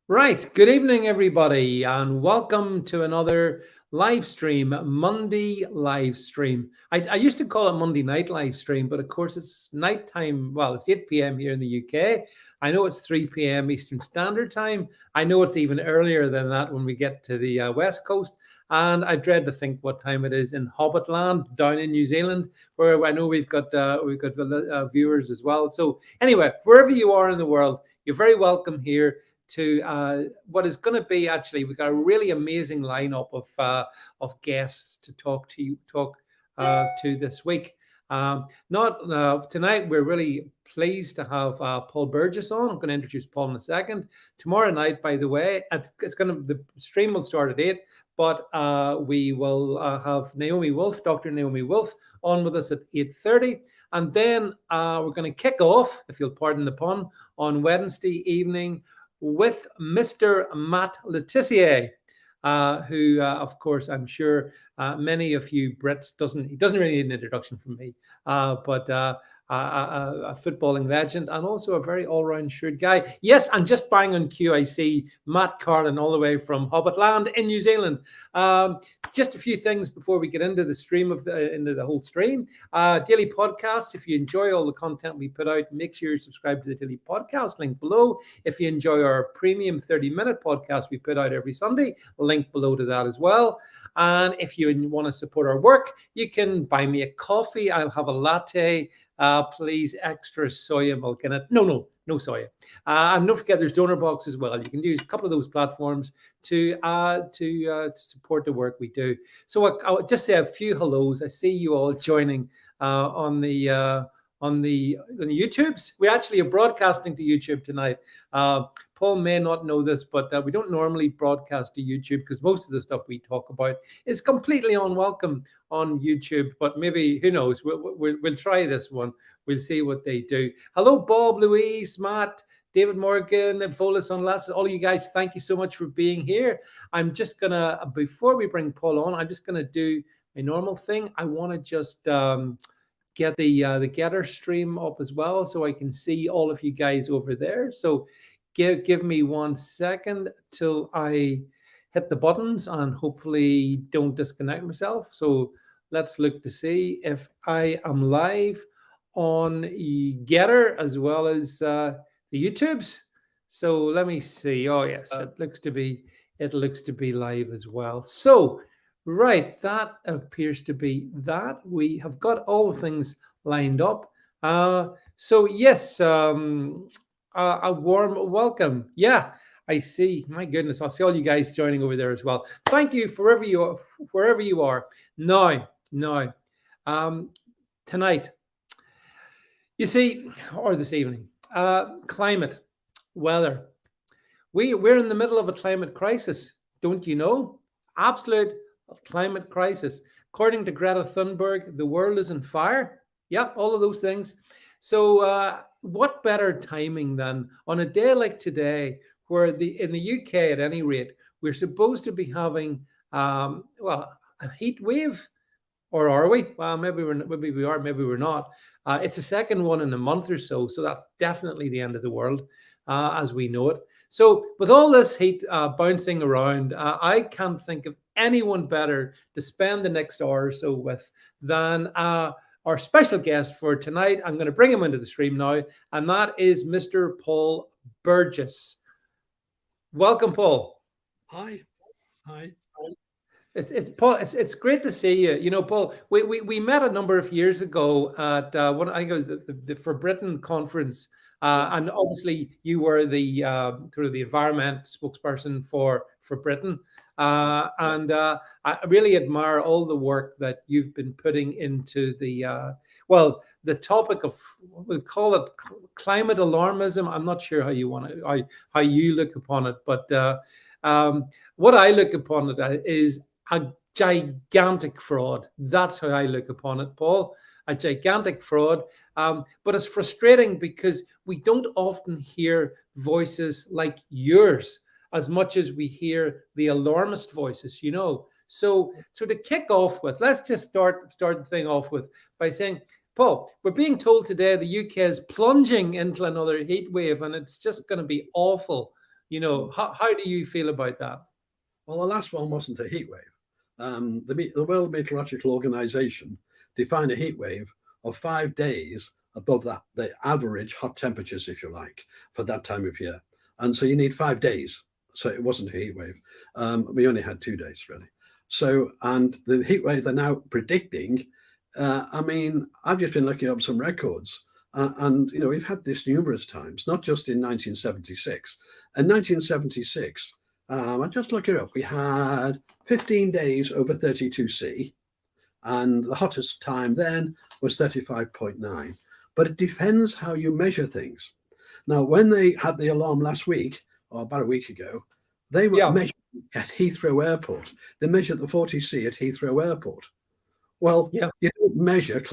Right. Good evening, everybody, and welcome to another live stream, Monday live stream. I used to call it Monday night live stream, but of course it's nighttime. Well, it's 8 p.m. here in the UK. I know it's 3 p.m. Eastern Standard Time. I know it's even earlier than that when we get to the West Coast. And I dread to think what time it is in Hobbitland down in New Zealand, where I know we've got viewers as well. So anyway, wherever you are in the world, you're very welcome here to what is going to be actually we've got a really amazing lineup of guests to talk to this week. Not Tonight we're really pleased to have Paul Burgess on. I'm going to introduce Paul in a second. Tomorrow night, by the way, the stream will start at 8, but we will have Naomi Wolf, Dr. Naomi Wolf, on with us at 8:30, and then we're going to kick off, if you'll pardon the pun, on Wednesday evening with Mr. Matt Letitia, who, of course, I'm sure many of you Brits he doesn't really need an introduction from me, but a footballing legend and also a very all-round shrewd guy. Yes, and just bang on cue, I see Matt Carlin all the way from Hobbitland in New Zealand. Just a few things before we get into the stream into the whole stream. Daily podcast. If you enjoy all the content we put out, make sure you subscribe to the daily podcast. Link below. If you enjoy our premium 30-minute podcast we put out every Sunday, link below to that as well. And if you want to support our work, you can buy me a coffee. I'll have a latte. Please, extra soya milk in it. No soya. And don't forget, there's DonorBox as well. You can use a couple of those platforms to support the work we do. So I'll just say a few hellos. I see you all joining on the YouTubes. We actually are broadcasting to YouTube tonight. Paul may not know this, but we don't normally broadcast to YouTube because most of the stuff we talk about is completely unwelcome on YouTube. But maybe, who knows, we'll try this one. We'll see what they do. Hello, Bob, Louise, Matt, David Morgan, Volis on Lasses, all you guys, thank you so much for being here. I'm just going to, before we bring Paul on, I'm just going to do a normal thing. I want to just get the Gettr stream up as well so I can see all of you guys over there. So give me 1 second till I hit the buttons and hopefully don't disconnect myself. So let's look to see if I am live on Gettr as well as the YouTubes. So let me see. Oh yes, it looks to be live as well. So right, that appears to be that. We have got all the things lined up. So yes, a warm welcome. Yeah, I see. My goodness, I see all you guys joining over there as well. Thank you wherever you are. Now, tonight, you see, or this evening, climate, weather. We're in the middle of a climate crisis, don't you know? Absolute climate crisis. According to Greta Thunberg, the world is on fire. Yep, all of those things. So what better timing than on a day like today, where in the UK at any rate, we're supposed to be having a heat wave, or are we? Well, maybe we are, maybe we're not. It's the second one in a month or so, so that's definitely the end of the world as we know it. So with all this heat bouncing around, I can't think of anyone better to spend the next hour or so with than our special guest for tonight. I'm going to bring him into the stream now, and that is Mr. Paul Burgess. Welcome, Paul. Hi. It's Paul. It's great to see you. You know, Paul, we met a number of years ago at what I think it was the For Britain conference, and obviously you were the sort of the environment spokesperson for Britain, and I really admire all the work that you've been putting into the topic of, we'll call it climate alarmism. I'm not sure how you look upon it, but what I look upon it is a gigantic fraud. That's how I look upon it, Paul. A gigantic fraud. But it's frustrating because we don't often hear voices like yours as much as we hear the alarmist voices, you know. So to kick off with, let's just start the thing off with by saying, Paul, we're being told today the UK is plunging into another heat wave and it's just going to be awful. How do you feel about that? Well, the last one wasn't a heat wave. The World Meteorological Organization defined a heat wave of 5 days above the average hot temperatures, if you like, for that time of year. And so you need 5 days. So it wasn't a heat wave. We only had 2 days, really. So, and the heat wave they're now predicting, I've just been looking up some records. And we've had this numerous times, not just in 1976. In 1976, I just look it up. We had 15 days over 32C, and the hottest time then was 35.9. But it depends how you measure things. Now, when they had the alarm last week, or about a week ago, they were measuring at Heathrow Airport. They measured the 40C at Heathrow Airport. Well, you don't measure.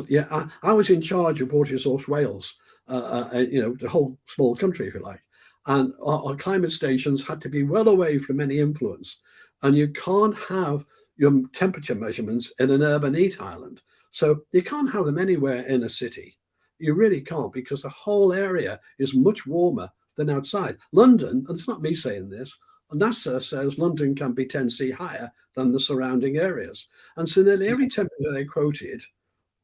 I was in charge of Portuguese Wales, the whole small country, if you like. And our climate stations had to be well away from any influence. And you can't have your temperature measurements in an urban heat island. So you can't have them anywhere in a city. You really can't, because the whole area is much warmer than outside. London, and it's not me saying this, NASA says London can be 10C higher than the surrounding areas. And so nearly every temperature they quoted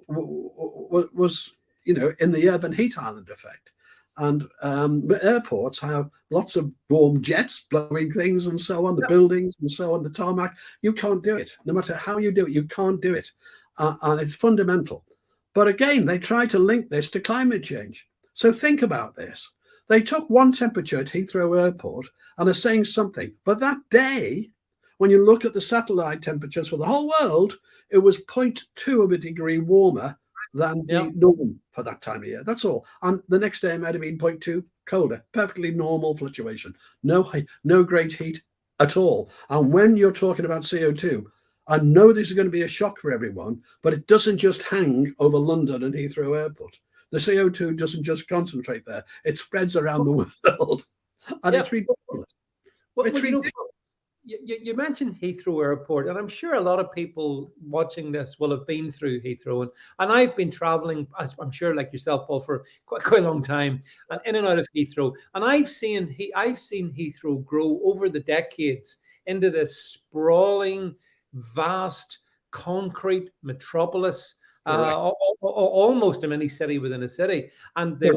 was, in the urban heat island effect. And airports have lots of warm jets blowing things and so on, the buildings and so on, the tarmac. You can't do it. No matter how you do it, you can't do it. And it's fundamental. But again, they try to link this to climate change. So think about this. They took one temperature at Heathrow Airport and are saying something. But that day, when you look at the satellite temperatures for the whole world, it was 0.2 of a degree warmer than the norm for that time of year. That's all. And the next day it might have been 0.2 colder. Perfectly normal fluctuation. No great heat at all. And when you're talking about CO2, I know this is going to be a shock for everyone, but it doesn't just hang over London and Heathrow Airport. The CO2 doesn't just concentrate there. It spreads around the world. And it's ridiculous. It's ridiculous. You mentioned Heathrow Airport, and I'm sure a lot of people watching this will have been through Heathrow. And I've been traveling, I'm sure like yourself, Paul, for quite a long time, and in and out of Heathrow. And I've seen Heathrow grow over the decades into this sprawling, vast, concrete metropolis, almost a mini city within a city. And the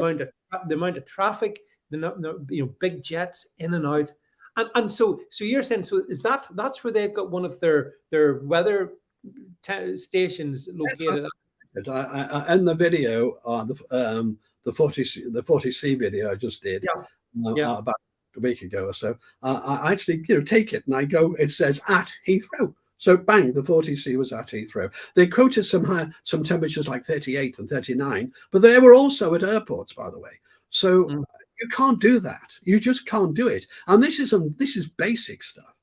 amount of traffic, big jets in and out. And so you're saying, so is that's where they've got one of their weather stations located? In the video, the 40C video I just did about a week ago or so, I actually take it and I go. It says at Heathrow. So bang, the 40C was at Heathrow. They quoted some temperatures like 38 and 39, but they were also at airports, by the way. So you can't do that. You just can't do it. And this is basic stuff.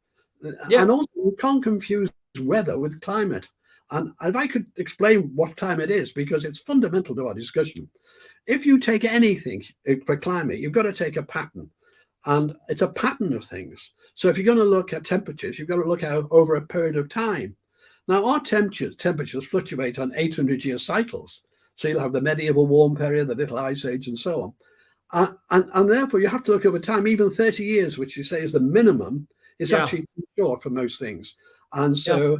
And also you can't confuse weather with climate. And if I could explain what climate is, because it's fundamental to our discussion. If you take anything for climate, you've got to take a pattern. And it's a pattern of things. So if you're going to look at temperatures, you've got to look out over a period of time. Now, our temperatures fluctuate on 800-year cycles. So you'll have the medieval warm period, the little ice age, and so on. And therefore, you have to look over time. Even 30 years, which you say is the minimum, is actually too short for most things. And so,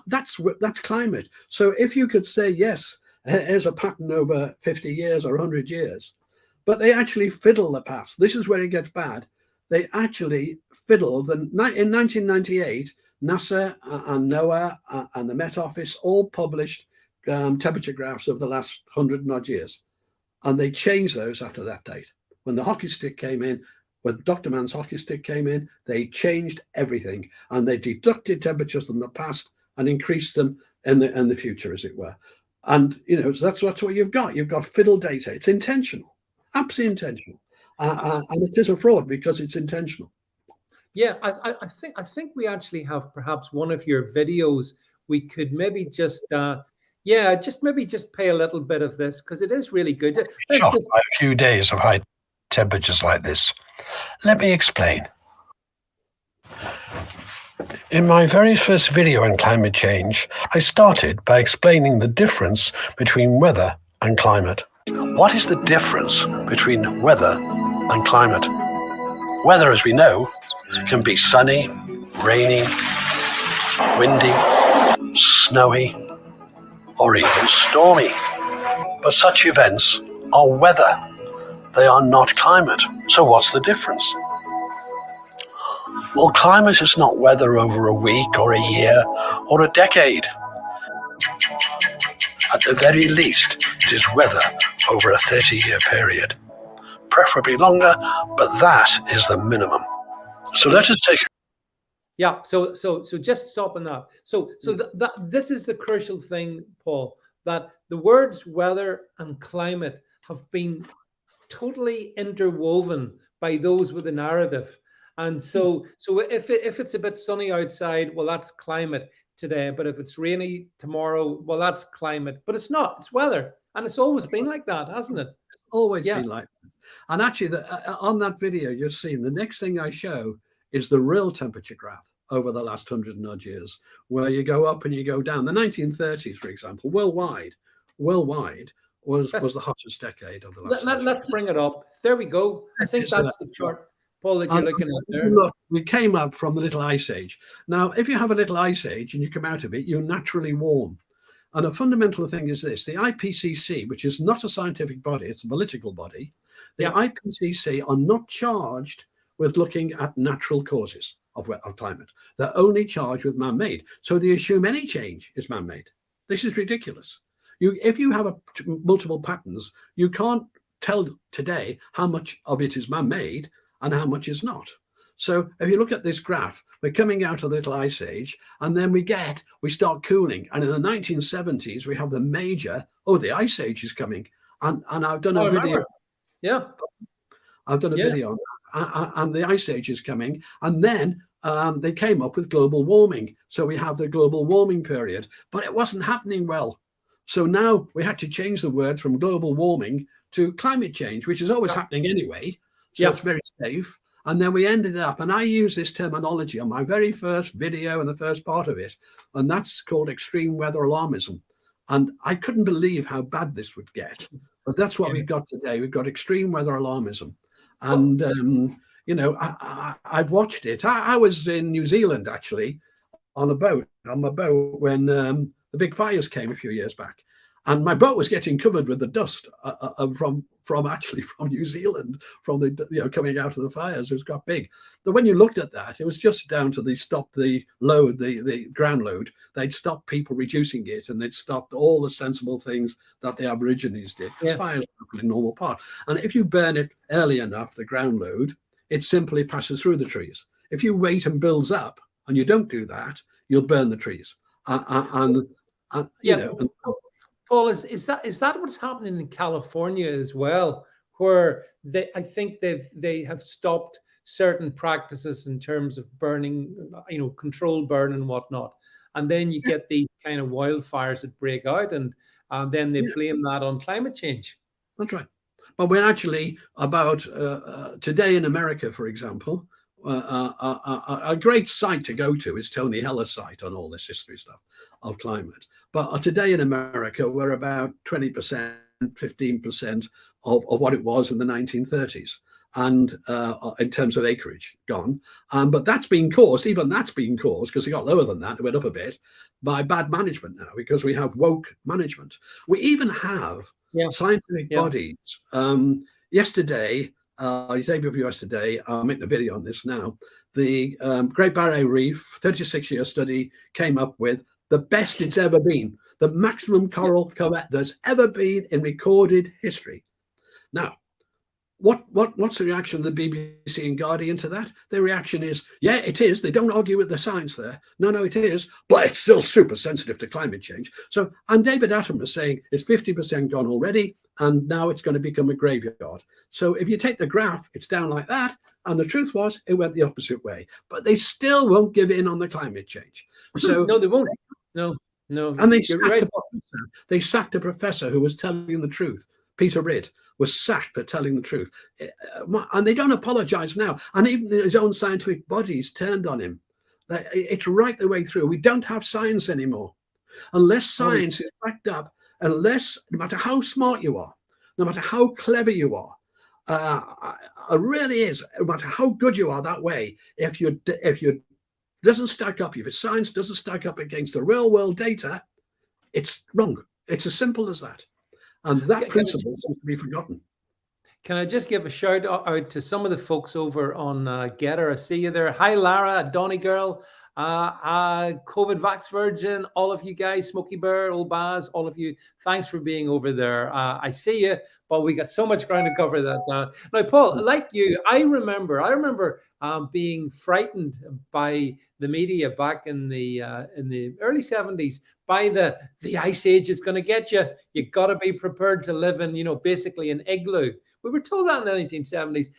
that's climate. So if you could say, yes, here's a pattern over 50 years or 100 years, but they actually fiddle the past. This is where it gets bad. They actually fiddle. In 1998, NASA and NOAA and the Met Office all published temperature graphs of the last 100 and odd years. And they changed those after that date. When the hockey stick came in, when Dr. Mann's hockey stick came in, they changed everything. And they deducted temperatures from the past and increased them in the future, as it were. And, so that's what you've got. You've got fiddle data. It's intentional. Absolutely intentional, and it is a fraud because it's intentional. Yeah, I think we actually have perhaps one of your videos. We could maybe just play a little bit of this because it is really good. Shocked by a few days of high temperatures like this. Let me explain. In my very first video on climate change, I started by explaining the difference between weather and climate. What is the difference between weather and climate? Weather, as we know, can be sunny, rainy, windy, snowy, or even stormy. But such events are weather. They are not climate. So what's the difference? Well, climate is not weather over a week or a year or a decade. At the very least, it is weather over a 30-year period. Preferably longer, but that is the minimum. So let us take. Yeah. So just stopping that. So this is the crucial thing, Paul, that the words weather and climate have been totally interwoven by those with a narrative. And so if it's a bit sunny outside, well, that's climate today. But if it's rainy tomorrow, well, that's climate. But it's not. It's weather, and it's always been like that, hasn't it? It's always been like that. And actually, on that video you've seen, the next thing I show is the real temperature graph over the last 100 and odd years, where you go up and you go down. The 1930s, for example, worldwide was the hottest decade of the last. Let's bring it up. There we go. I think that's the chart, Paul, that you're looking at there. Look, we came up from the little ice age. Now, if you have a little ice age and you come out of it, you're naturally warm. And a fundamental thing is this: the IPCC, which is not a scientific body, it's a political body. The IPCC are not charged with looking at natural causes of climate. They're only charged with man-made. So they assume any change is man-made. This is ridiculous. If you have multiple patterns, you can't tell today how much of it is man-made and how much is not. So if you look at this graph, we're coming out of the little ice age, and then we start cooling. And in the 1970s, we have the major, the ice age is coming. And I've done a video. Yeah. I've done a video on that. And the ice age is coming. And then they came up with global warming. So we have the global warming period, but it wasn't happening well. So now we had to change the words from global warming to climate change, which is always happening anyway. So it's very safe. And then we ended up, and I use this terminology on my very first video and the first part of it, and that's called extreme weather alarmism. And I couldn't believe how bad this would get. But that's what we've got today. We've got extreme weather alarmism. And, I've watched it. I was in New Zealand, actually, on my boat when the big fires came a few years back. And my boat was getting covered with the dust from New Zealand, from the coming out of the fires. It got big. But when you looked at that, it was just down to stop the load, the ground load. They'd stopped people reducing it, and they'd stopped all the sensible things that the Aborigines did. Fires are a normal part. And if you burn it early enough, the ground load, it simply passes through the trees. If you wait and builds up, and you don't do that, you'll burn the trees. Paul, is that what's happening in California as well, where I think they have stopped certain practices in terms of burning, controlled burn and whatnot, and then you get these kind of wildfires that break out, and then they blame that on climate change. That's right. But we're actually about today in America, for example, a great site to go to is Tony Heller's site on all this history stuff of climate. But today in America, we're about 20%, 15% of what it was in the 1930s. And in terms of acreage gone. But that's been caused, because it got lower than that, it went up a bit, by bad management now, because we have woke management. We even have scientific bodies. Yesterday, day before yesterday, I'm making a video on this now, the Great Barrier Reef 36-year study came up with the best it's ever been, the maximum coral cover there's ever been in recorded history. Now, what's the reaction of the BBC and Guardian to that? Their reaction is, yeah, it is. They don't argue with the science there. No, it is. But it's still super sensitive to climate change. So, and David Attenborough is saying it's 50% gone already, and now it's going to become a graveyard. So if you take the graph, it's down like that. And the truth was, it went the opposite way. But they still won't give in on the climate change. So no, they won't. No. And they sacked a professor who was telling the truth. Peter Ridd was sacked for telling the truth. And they don't apologize now. And even his own scientific bodies turned on him. It's right the way through. We don't have science anymore. Unless science is backed up, no matter how smart you are, no matter how clever you are, It really is. No matter how good you are that way, if you doesn't stack up, if your science doesn't stack up against the real world data, it's wrong. It's as simple as that. And that principle seems to be forgotten. Can I just give a shout out to some of the folks over on Gettr? I see you there. Hi, Lara, Donny Girl, COVID Vax Virgin, all of you guys, Smokey Bear, Old Baz, all of you. Thanks for being over there. I see you, but we got so much ground to cover that. Now, Paul, like you, I remember being frightened by the media back in the early 70s by the ice age is going to get you. You got to be prepared to live in, basically an igloo. We were told that in the 1970s,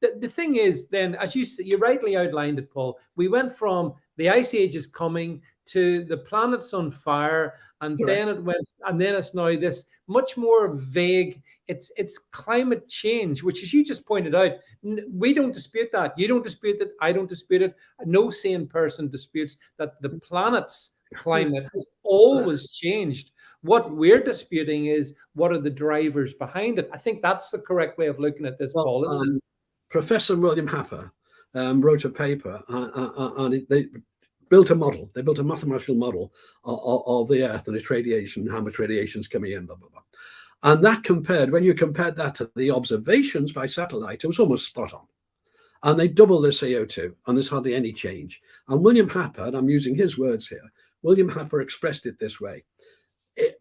the thing is, then, as you rightly outlined it, Paul, we went from the ice age is coming to the planet's on fire, and then it went, and then it's now this much more vague. It's climate change, which, as you just pointed out, we don't dispute that. You don't dispute it. I don't dispute it. No sane person disputes that the planet's climate has always changed. What we're disputing is what are the drivers behind it. I think that's the correct way of looking at this, Paul, isn't it? Professor William Happer wrote a paper and they built a model. They built a mathematical model of the Earth and its radiation, how much radiation is coming in, blah, blah, blah. And that when you compared that to the observations by satellite, it was almost spot on. And they doubled the CO2, and there's hardly any change. And William Happer, and I'm using his words here, William Happer expressed it this way.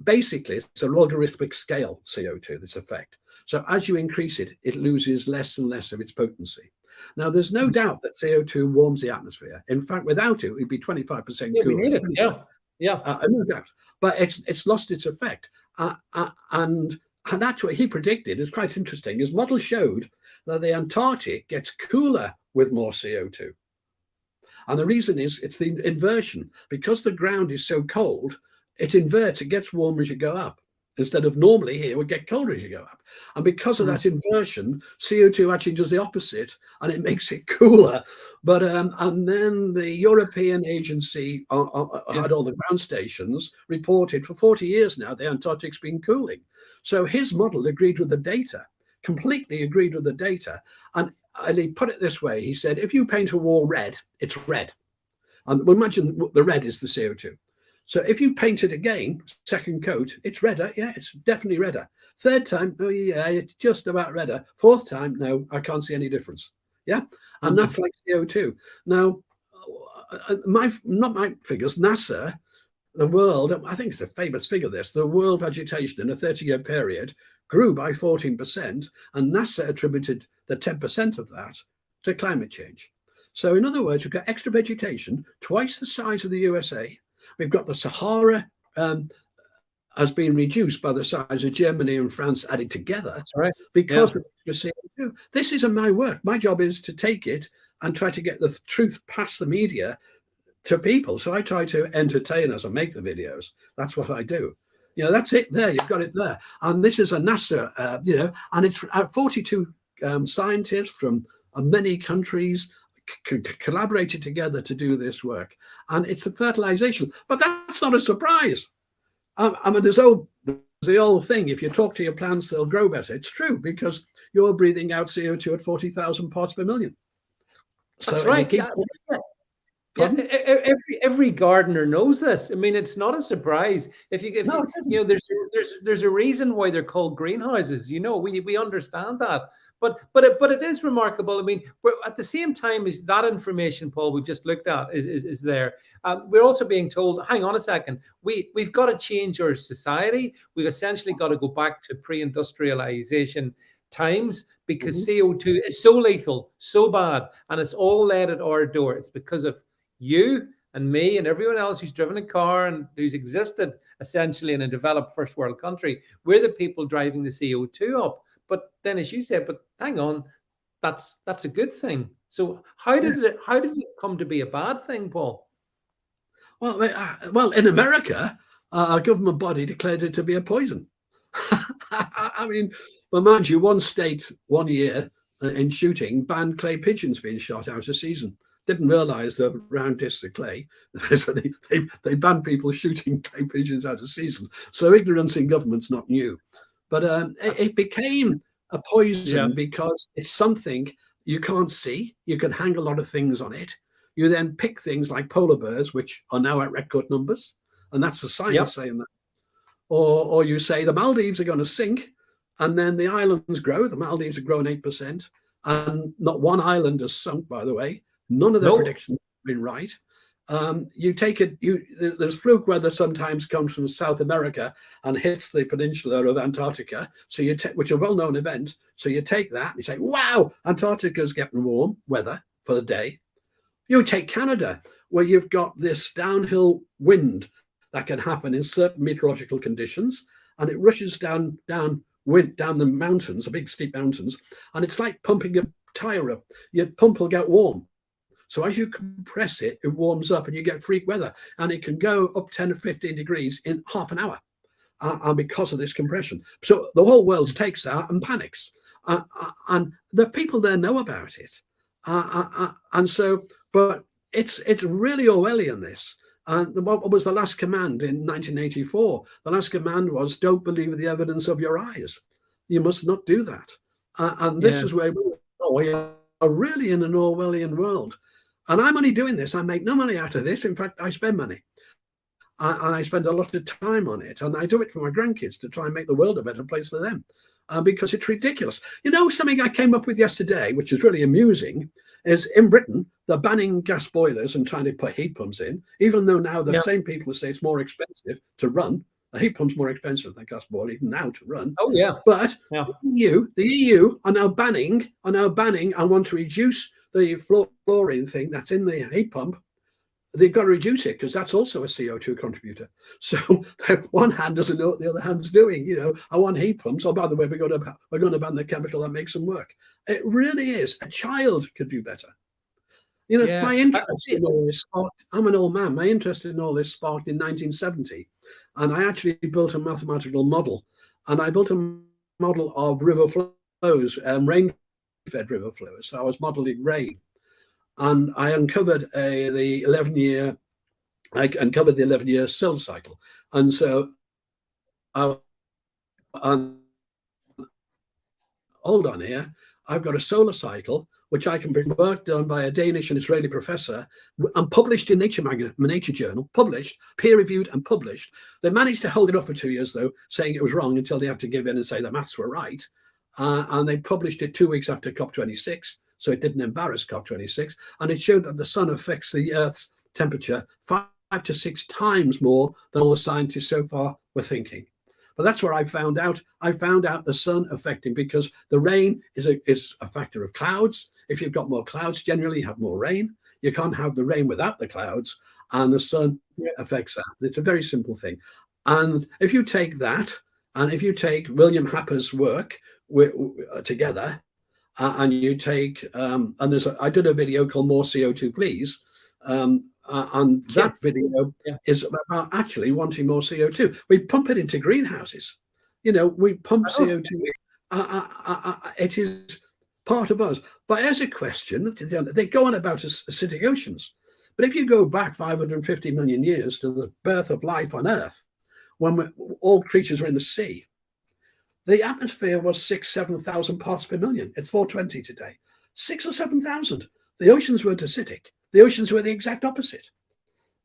Basically, it's a logarithmic scale, CO2, this effect. So as you increase it, it loses less and less of its potency. Now, there's no doubt that CO2 warms the atmosphere. In fact, without it, it'd be 25% cooler. We need it. No doubt. But it's lost its effect. And that's what he predicted. It's quite interesting. His model showed that the Antarctic gets cooler with more CO2. And the reason is it's the inversion. Because the ground is so cold, it inverts, it gets warmer as you go up. Instead of normally here, it would get colder as you go up. And because of that inversion, CO2 actually does the opposite, and it makes it cooler. But and then the European agency had all the ground stations reported for 40 years now, the Antarctic's been cooling. So his model agreed with the data, completely agreed with the data. And he put it this way, he said, if you paint a wall red, it's red. And we'll imagine the red is the CO2. So if you paint it again, second coat, it's redder. Yeah, it's definitely redder. Third time, oh yeah, it's just about redder. Fourth time, no, I can't see any difference. Yeah, and that's like CO2. Now, not my figures, NASA, the world, I think it's a famous figure this, the world vegetation in a 30-year period grew by 14%, and NASA attributed the 10% of that to climate change. So in other words, we've got extra vegetation, twice the size of the USA. We've got the Sahara has been reduced by the size of Germany and France added together. That's right. Because of the CO2. This isn't my work. My job is to take it and try to get the truth past the media to people. So I try to entertain us and make the videos. That's what I do. That's it there. You've got it there. And this is a NASA, and it's 42 scientists from many countries collaborated together to do this work, and it's a fertilization. But that's not a surprise. I mean, there's the old thing: if you talk to your plants, they'll grow better. It's true because you're breathing out CO2 at 40,000 parts per million. That's right. Every gardener knows this. I mean, it's not a surprise. There's a reason why they're called greenhouses. We understand that. But it is remarkable. I mean, at the same time as that information, Paul, we've just looked at is there. We're also being told, hang on a second, we've got to change our society. We've essentially got to go back to pre-industrialization times because CO2 is so lethal, so bad, and it's all led at our door. It's because of you and me and everyone else who's driven a car and who's existed essentially in a developed first world country. We're the people driving the CO2 up. But then, as you said, but hang on, that's a good thing. So how did it come to be a bad thing, Paul? Well, in America, a government body declared it to be a poison. I mean, well, mind you, one state 1 year in shooting banned clay pigeons being shot out of season. Didn't realize the round discs of clay. So they banned people shooting clay pigeons out of season. So ignorance in government's not new. But it became a poison because it's something you can't see. You can hang a lot of things on it. You then pick things like polar bears, which are now at record numbers, and that's the science saying that. Or you say the Maldives are going to sink, and then the islands grow. The Maldives have grown 8%, and not one island has sunk, by the way. None of their predictions have been right. You take it. There's fluke weather sometimes comes from South America and hits the peninsula of Antarctica. So you take, which are well-known events. So you take that and you say, "Wow, Antarctica's getting warm weather for the day." You take Canada, where you've got this downhill wind that can happen in certain meteorological conditions, and it rushes down the mountains, the big steep mountains, and it's like pumping a tire up. Your pump will get warm. So as you compress it, it warms up and you get freak weather, and it can go up 10 or 15 degrees in half an hour. And because of this compression. So the whole world takes that and panics. And the people there know about it. And so, but it's really Orwellian, this. And what was the last command in 1984? The last command was, don't believe the evidence of your eyes. You must not do that. And this is where we are really in an Orwellian world. And I'm only doing this. I make no money out of this. In fact, I spend money. And I spend a lot of time on it. And I do it for my grandkids to try and make the world a better place for them. Because it's ridiculous. You know, something I came up with yesterday, which is really amusing, is in Britain, they're banning gas boilers and trying to put heat pumps in, even though now the same people say it's more expensive to run. A heat pump's more expensive than a gas boiler even now to run. Oh, yeah. But the EU are now banning and want to reduce the fluorine thing that's in the heat pump. They've got to reduce it because that's also a CO2 contributor. So one hand doesn't know what the other hand's doing. You know, I want heat pumps. Oh, by the way, we're going to ban the chemical that makes them work. It really is. A child could do better. You know, my interest in all this sparked, I'm an old man. My interest in all this sparked in 1970. And I actually built a mathematical model. And I built a model of river flows, rain-fed river flows. So I was modeling rain. And I uncovered the 11-year cell cycle. And so, hold on here, I've got a solar cycle, which I can bring work done by a Danish and Israeli professor and published in Nature Journal, published, peer-reviewed and published. They managed to hold it up for 2 years, though, saying it was wrong until they had to give in and say the maths were right. And they published it 2 weeks after COP26. So it didn't embarrass COP26, and it showed that the sun affects the Earth's temperature 5 to 6 times more than all the scientists so far were thinking. But that's where I found out. I found out the sun affecting, because the rain is a factor of clouds. If you've got more clouds, generally you have more rain. You can't have the rain without the clouds, and the sun affects that. It's a very simple thing. And if you take that, and if you take William Happer's work together, and you take, and I did a video called More CO2 Please, and that video is about actually wanting more CO2. We pump it into greenhouses. You know, we pump CO2. It is part of us. But as a question, they go on about acidic oceans. But if you go back 550 million years to the birth of life on Earth, when all creatures were in the sea, the atmosphere was 7,000 parts per million. It's 420 today. 6,000 or 7,000. The oceans weren't acidic. The oceans were the exact opposite.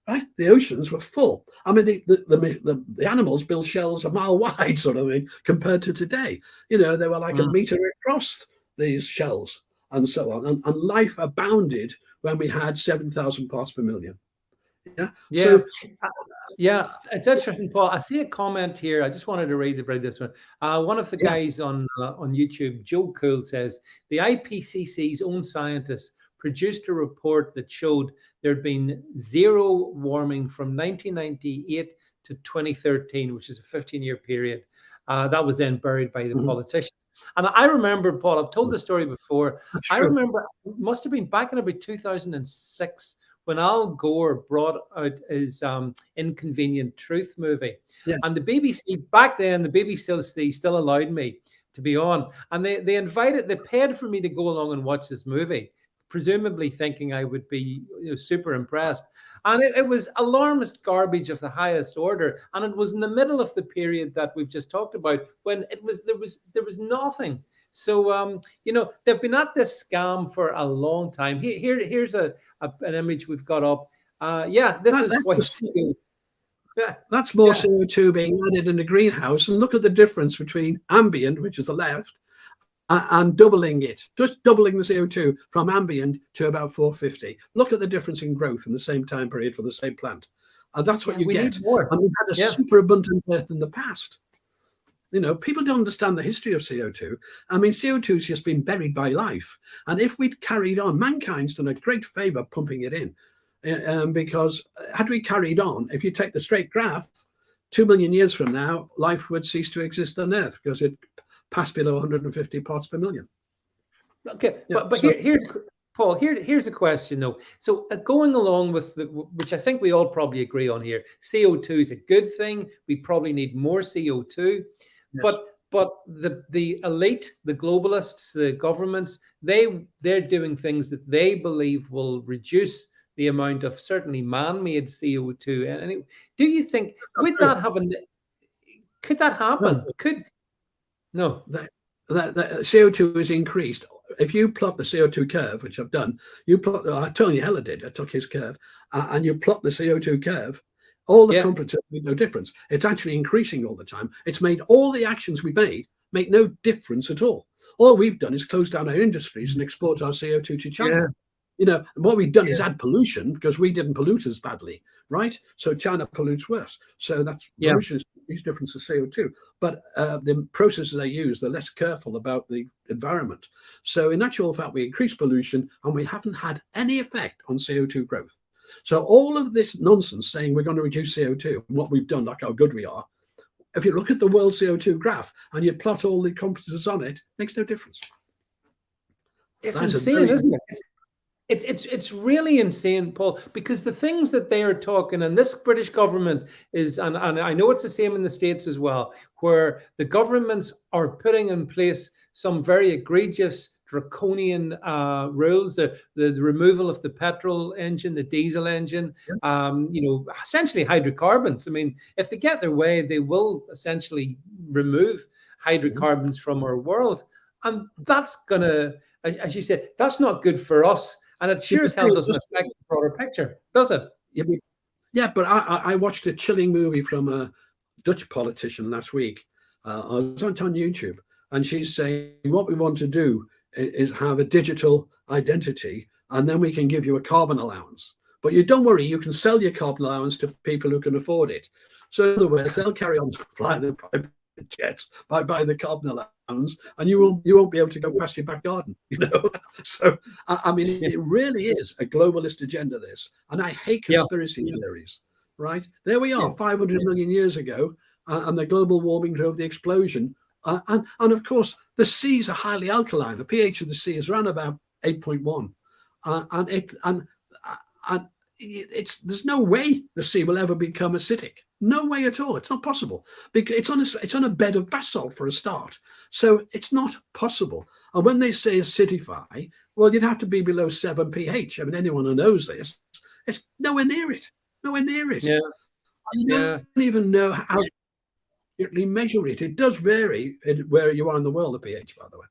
Right? The oceans were full. I mean, the animals built shells a mile wide, sort of thing, compared to today. You know, they were like a meter across, these shells, and so on. And life abounded when we had 7,000 parts per million. Yeah. So, it's interesting, Paul. I see a comment here. I just wanted to read this one. One of the guys on YouTube, Joe Cool, says the IPCC's own scientists produced a report that showed there'd been zero warming from 1998 to 2013, which is a 15-year period. That was then buried by the politicians. And I remember, Paul, I've told the story before. I remember it must have been back in about 2006 when Al Gore brought out his Inconvenient Truth movie. Yes. And the BBC, back then, the BBC still allowed me to be on. And they paid for me to go along and watch this movie, presumably thinking I would be super impressed. And it was alarmist garbage of the highest order. And it was in the middle of the period that we've just talked about when there was nothing. So they've been at this scam for a long time. Here's an image we've got up. That's more CO2 being added in the greenhouse. And look at the difference between ambient, which is the left, and doubling it, just doubling the CO2 from ambient to about 450. Look at the difference in growth in the same time period for the same plant. And that's what you get. And we had a super abundant earth in the past. People don't understand the history of CO2. I mean, CO2 has just been buried by life. And if we'd carried on, mankind's done a great favor pumping it in. Because had we carried on, if you take the straight graph, 2 million years from now, life would cease to exist on Earth because it passed below 150 parts per million. Okay, but here's Paul. Here's a question though. So going along with which I think we all probably agree on here, CO2 is a good thing. We probably need more CO2, yes. But the elite, the globalists, the governments, they're doing things that they believe will reduce the amount of certainly man-made CO2. And do you think could that happen? No. The CO2 is increased. If you plot the CO2 curve, which I've done, Tony Heller did. I took his curve, and you plot the CO2 curve. All the conferences made no difference. It's actually increasing all the time. It's made all the actions we made make no difference at all. All we've done is close down our industries and export our CO2 to China. And what we've done is add pollution because we didn't pollute as badly, right? So China pollutes worse. So that's pollution is these differences of CO2. But the processes they use, they're less careful about the environment. So in actual fact, we increase pollution and we haven't had any effect on CO2 growth. So all of this nonsense saying we're going to reduce CO2, what we've done, like how good we are, if you look at the world CO2 graph and you plot all the conferences on it, makes no difference. It's insane, isn't it? It's really insane, Paul, because the things that they are talking, and this British government is, and I know it's the same in the States as well, where the governments are putting in place some very egregious draconian rules, the removal of the petrol engine, the diesel engine, essentially hydrocarbons. I mean, if they get their way, they will essentially remove hydrocarbons from our world. And that's going to, as you said, that's not good for us. And it sure as hell doesn't affect the broader picture, does it? But I watched a chilling movie from a Dutch politician last week. I was on YouTube, and she's saying what we want to do is have a digital identity, and then we can give you a carbon allowance. But you don't worry, you can sell your carbon allowance to people who can afford it. So in other words, they'll carry on flying the private jets by buying the carbon allowance, and you won't be able to go past your back garden, So I mean, it really is a globalist agenda, this, and I hate conspiracy theories. Right there, we are 500 million years ago, and the global warming drove the explosion, and of course the seas are highly alkaline. The pH of the sea is around about 8.1, and there's no way the sea will ever become acidic. No way at all. It's not possible because it's on a bed of basalt for a start. So it's not possible. And when they say acidify, well, you'd have to be below 7 pH. I mean, anyone who knows this, it's nowhere near it. Nowhere near it. Yeah. You don't even know how to measure it. It does vary where you are in the world, the pH, by the way.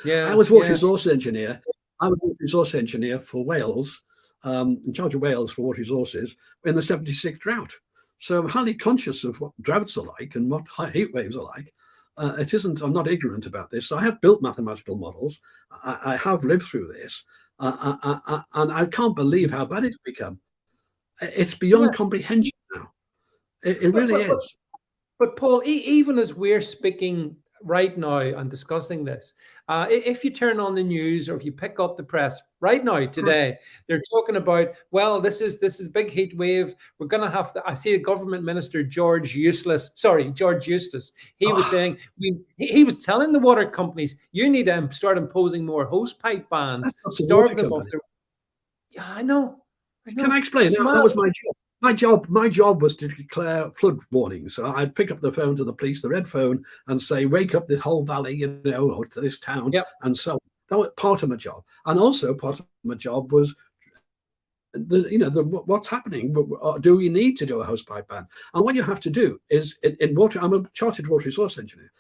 Yeah. I was water resource engineer. I was a resource engineer for Wales, in charge of Wales for water resources in the 76 drought. So I'm highly conscious of what droughts are like and what high heat waves are like. I'm not ignorant about this. So I have built mathematical models. I have lived through this. And I can't believe how bad it's become. It's beyond comprehension now. It really is. But Paul, even as we're speaking right now and discussing this, if you turn on the news or if you pick up the press right now today, they're talking about, well, this is big heat wave. We're going to have to. I see the government minister George Eustace. He was saying he was telling the water companies, you need to start imposing more hose pipe bans. Starve them up. Yeah, I know. Can I explain? That was my job. My job was to declare flood warnings. So I'd pick up the phone to the police, the red phone, and say, wake up the whole valley, or to this town, and so on. That was part of my job. And also part of my job was what's happening. Do we need to do a hosepipe ban? And what you have to do is, in water, I'm a chartered water resource engineer,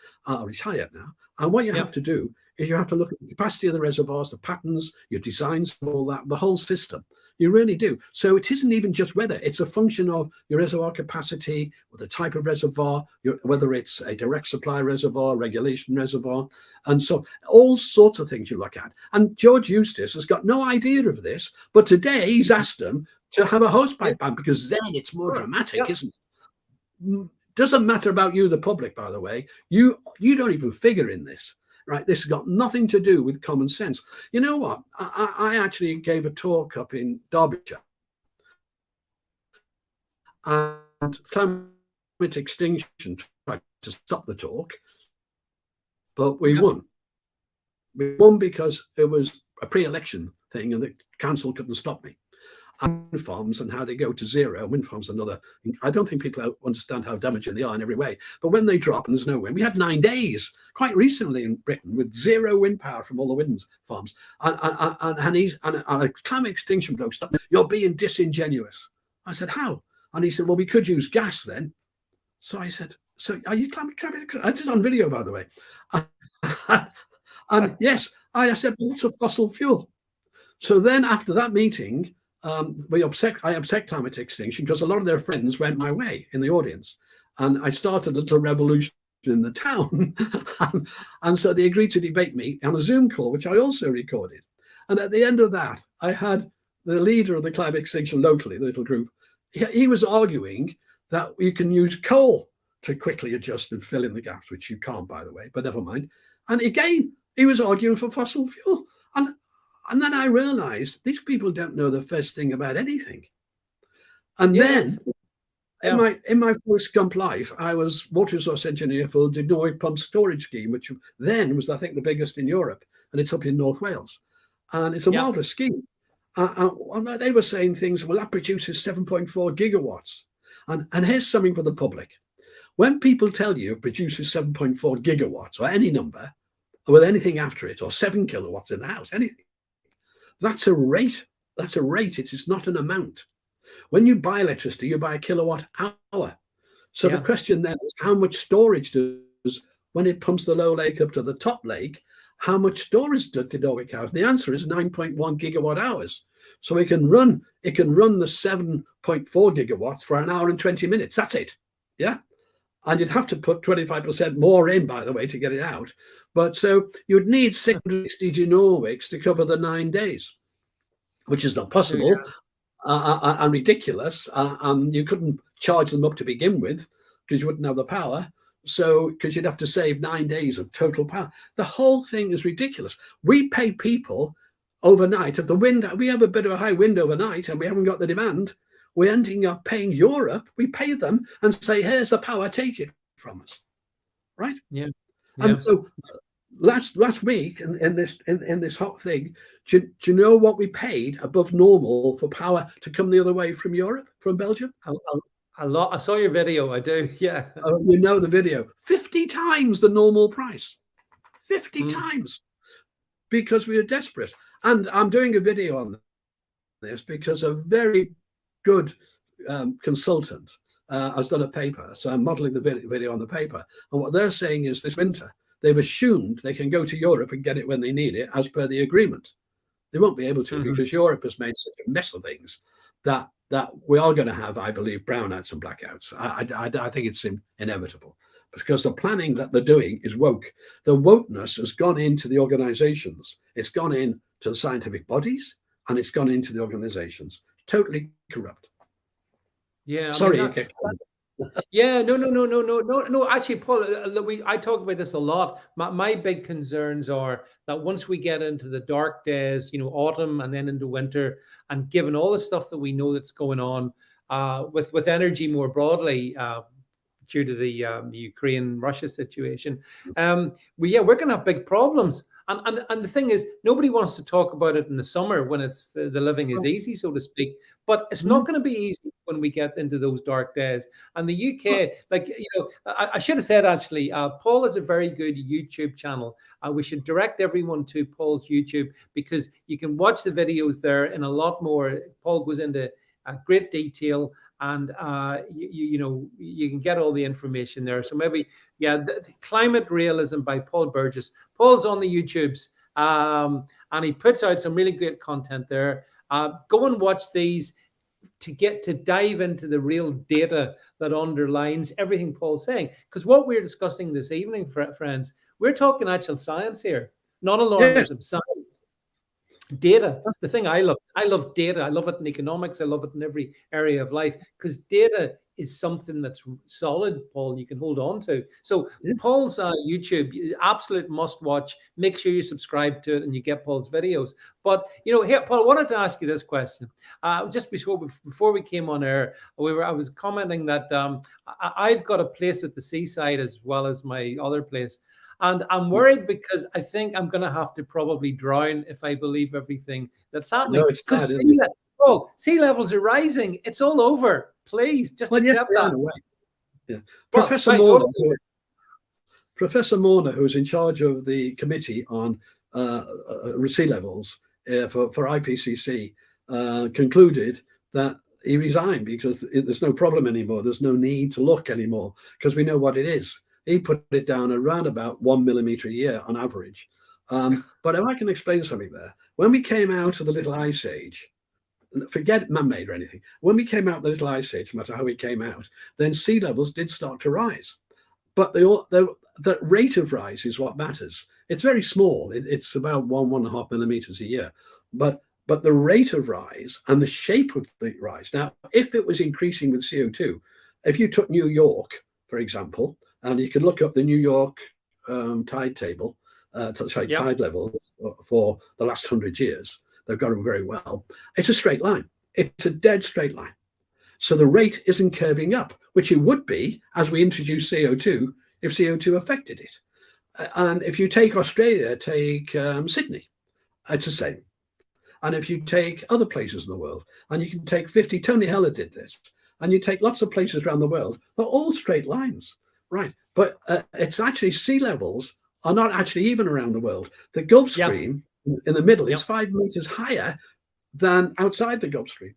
retired now. And what you have to do is you have to look at the capacity of the reservoirs, the patterns, your designs, all that, the whole system. You really do. So it isn't even just weather. It's a function of your reservoir capacity, or the type of reservoir, whether it's a direct supply reservoir, regulation reservoir, and so all sorts of things you look at. And George Eustace has got no idea of this, but today he's asked them to have a hosepipe ban, because then it's more dramatic, isn't it? Doesn't matter about you, the public, by the way. You don't even figure in this. Right, this has got nothing to do with common sense. You know what? I actually gave a talk up in Derbyshire, and climate extinction tried to stop the talk, but we won. We won because it was a pre-election thing, and the council couldn't stop me. And wind farms and how they go to zero. Wind farms are another. I don't think people understand how damaging they are in every way. But when they drop and there's no wind, we had 9 days quite recently in Britain with zero wind power from all the wind farms. And a climate extinction bloke stopped. You're being disingenuous. I said, how? And he said, well, we could use gas then. So I said, so are you climate? It's on video, by the way. And yes, I said, well, it's a fossil fuel. So then after that meeting, I upset climate extinction because a lot of their friends went my way in the audience, and I started a little revolution in the town. And so they agreed to debate me on a Zoom call, which I also recorded. And at the end of that, I had the leader of the climate extinction locally, the little group. He was arguing that you can use coal to quickly adjust and fill in the gaps, which you can't, by the way, but never mind. And again, he was arguing for fossil fuel. And then I realized these people don't know the first thing about anything. And then in my first Gump life, I was water resource engineer for the Denoi Pump Storage Scheme, which then was, I think, the biggest in Europe. And it's up in North Wales. And it's a marvelous scheme. And they were saying things, well, that produces 7.4 gigawatts. And here's something for the public. When people tell you it produces 7.4 gigawatts or any number with anything after it, or 7 kilowatts in the house, anything, that's a rate. That's a rate. It's not an amount. When you buy electricity, you buy a kilowatt hour. So the question then is, how much storage does, when it pumps the low lake up to the top lake, how much storage did Norwich have? The answer is 9.1 gigawatt hours. So it can run the 7.4 gigawatts for an hour and 20 minutes. That's it. Yeah. And you'd have to put 25% more in, by the way, to get it out. But so you'd need 660 Norwichs to cover the 9 days, which is not possible and ridiculous. And you couldn't charge them up to begin with because you wouldn't have the power. So because you'd have to save 9 days of total power. The whole thing is ridiculous. We pay people overnight. If the wind, we have a bit of a high wind overnight and we haven't got the demand, we're ending up paying Europe. We pay them and say, here's the power, take it from us. Right? Yeah. And so last week in this hot thing, do you know what we paid above normal for power to come the other way from Europe, from Belgium? A lot. I saw your video. I do. Yeah. You know the video. 50 times the normal price. 50 times. Because we are desperate. And I'm doing a video on this because a very good consultant has done a paper. So I'm modeling the video on the paper. And what they're saying is this winter, they've assumed they can go to Europe and get it when they need it as per the agreement. They won't be able to because Europe has made such a mess of things that we are going to have, I believe, brownouts and blackouts. I think it's inevitable because the planning that they're doing is woke. The wokeness has gone into the organizations. It's gone into the scientific bodies and it's gone into the organizations. Totally corrupt. Yeah. Sorry. Yeah, no. Actually, Paul, I talk about this a lot. My big concerns are that once we get into the dark days, autumn and then into winter, and given all the stuff that we know that's going on with energy more broadly, due to the Ukraine-Russia situation, we're going to have big problems. And the thing is, nobody wants to talk about it in the summer when it's the living is easy, so to speak. But it's not going to be easy when we get into those dark days. And the UK, like, you know, I should have said, actually, Paul has a very good YouTube channel. We should direct everyone to Paul's YouTube, because you can watch the videos there in a lot more. Paul goes into great detail, and you know, you can get all the information there. So maybe, yeah, the Climate Realism by Paul Burgess. Paul's on the YouTubes, and he puts out some really great content there. Go and watch these to get to dive into the real data that underlines everything Paul's saying. Because what we're discussing this evening, friends, we're talking actual science here, not alarmism, science. Data, the thing I love data. I love it in economics. I love it in every area of life, because data is something that's solid, Paul, you can hold on to. So Paul's YouTube, absolute must watch. Make sure you subscribe to it and you get Paul's videos. But, you know, here, Paul, I wanted to ask you this question. Just before we came on air, I was commenting that I've got a place at the seaside as well as my other place. And I'm worried because I think I'm going to have to probably drown if I believe everything that's happening. Because sea levels are rising. It's all over. Please, just accept that. Yeah. Professor Morner, who's in charge of the committee on sea levels for IPCC, concluded that he resigned because there's no problem anymore. There's no need to look anymore because we know what it is. He put it down around about 1 millimeter a year on average. But if I can explain something there, when we came out of the Little Ice Age, forget man-made or anything, when we came out of the Little Ice Age, no matter how we came out, then sea levels did start to rise. But the rate of rise is what matters. It's very small. It's about 1.5 millimeters a year. But the rate of rise and the shape of the rise. Now, if it was increasing with CO2, if you took New York, for example, and you can look up the New York tide table, tide levels for the last 100 years. They've got them very well. It's a straight line. It's a dead straight line. So the rate isn't curving up, which it would be as we introduce CO2 if CO2 affected it. And if you take Australia, take Sydney, it's the same. And if you take other places in the world, and you can take 50, Tony Heller did this, and you take lots of places around the world, they're all straight lines. Right, but it's actually sea levels are not actually even around the world. The Gulf Stream in the middle is 5 meters higher than outside the Gulf Stream.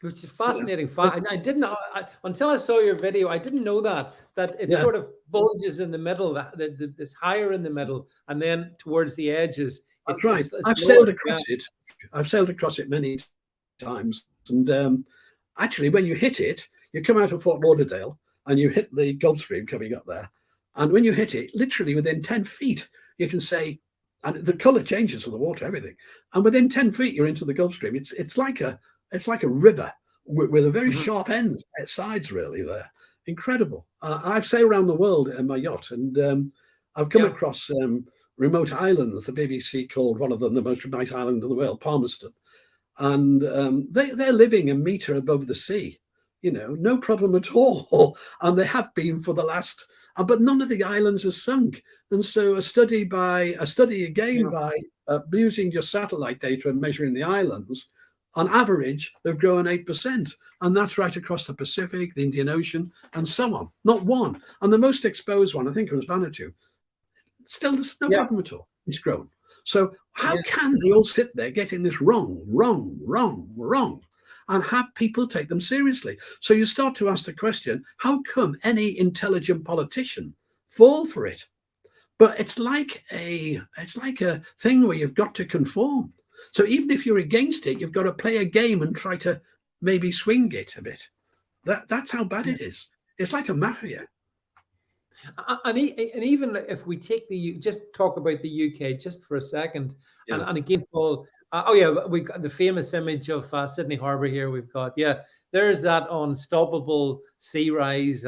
Which is fascinating. I didn't know, until I saw your video, I didn't know that it sort of bulges in the middle, that it's higher in the middle, and then towards the edges. That's right. I've sailed across it. I've sailed across it many times. And actually, when you hit it, you come out of Fort Lauderdale, and you hit the Gulf Stream coming up there. And when you hit it, literally within 10 feet, you can say, and the color changes of the water, everything. And within 10 feet, you're into the Gulf Stream. It's like a river with a very sharp end at sides, really, there. Incredible. I've sailed around the world in my yacht, and I've come across remote islands. The BBC called one of them the most remote island in the world, Palmerston. And they're living a meter above the sea. You know, no problem at all. And they have been for the last, but none of the islands have sunk. And so a study by using just satellite data and measuring the islands, on average, they've grown 8%. And that's right across the Pacific, the Indian Ocean, and so on. Not one. And the most exposed one, I think it was Vanuatu. Still, there's no problem at all. It's grown. So how can they all sit there getting this wrong, and have people take them seriously? So you start to ask the question, how come any intelligent politician fall for it? But it's like a thing where you've got to conform. So even if you're against it, you've got to play a game and try to maybe swing it a bit. That's how bad it is. It's like a mafia. And even if we take just talk about the UK just for a second, and again, Paul, we've got the famous image of Sydney Harbour here. We've got, there's that unstoppable sea rise,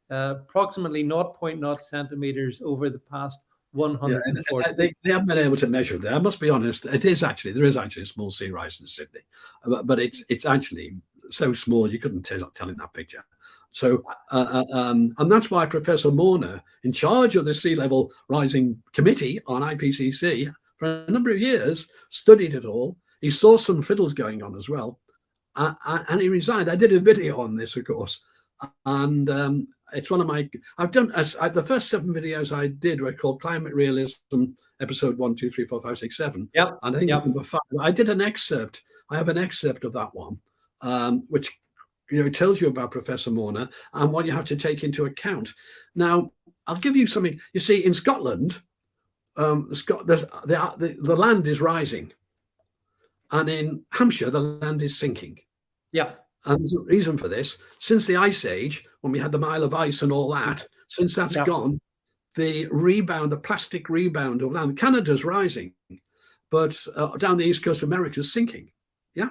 approximately 0.0 centimeters over the past 140. They haven't been able to measure that. I must be honest. There is actually a small sea rise in Sydney, but it's actually so small you couldn't tell in that picture. So, and that's why Professor Morner, in charge of the Sea Level Rising Committee on IPCC, for a number of years, studied it all. He saw some fiddles going on as well. and he resigned. I did a video on this, of course, and it's one of my. I've done the first 7 videos I did were called Climate Realism, episode 1, 2, 3, 4, 5, 6, 7. Yeah, and I think number 5. I did an excerpt. I have an excerpt of that one, which tells you about Professor Morna and what you have to take into account. Now, I'll give you something. You see, in Scotland, the land is rising, and in Hampshire, the land is sinking. Yeah. And there's a reason for this. Since the Ice Age, when we had the Mile of Ice and all that, since that's gone, the plastic rebound of land, Canada's rising, but down the east coast of America is sinking. Yeah.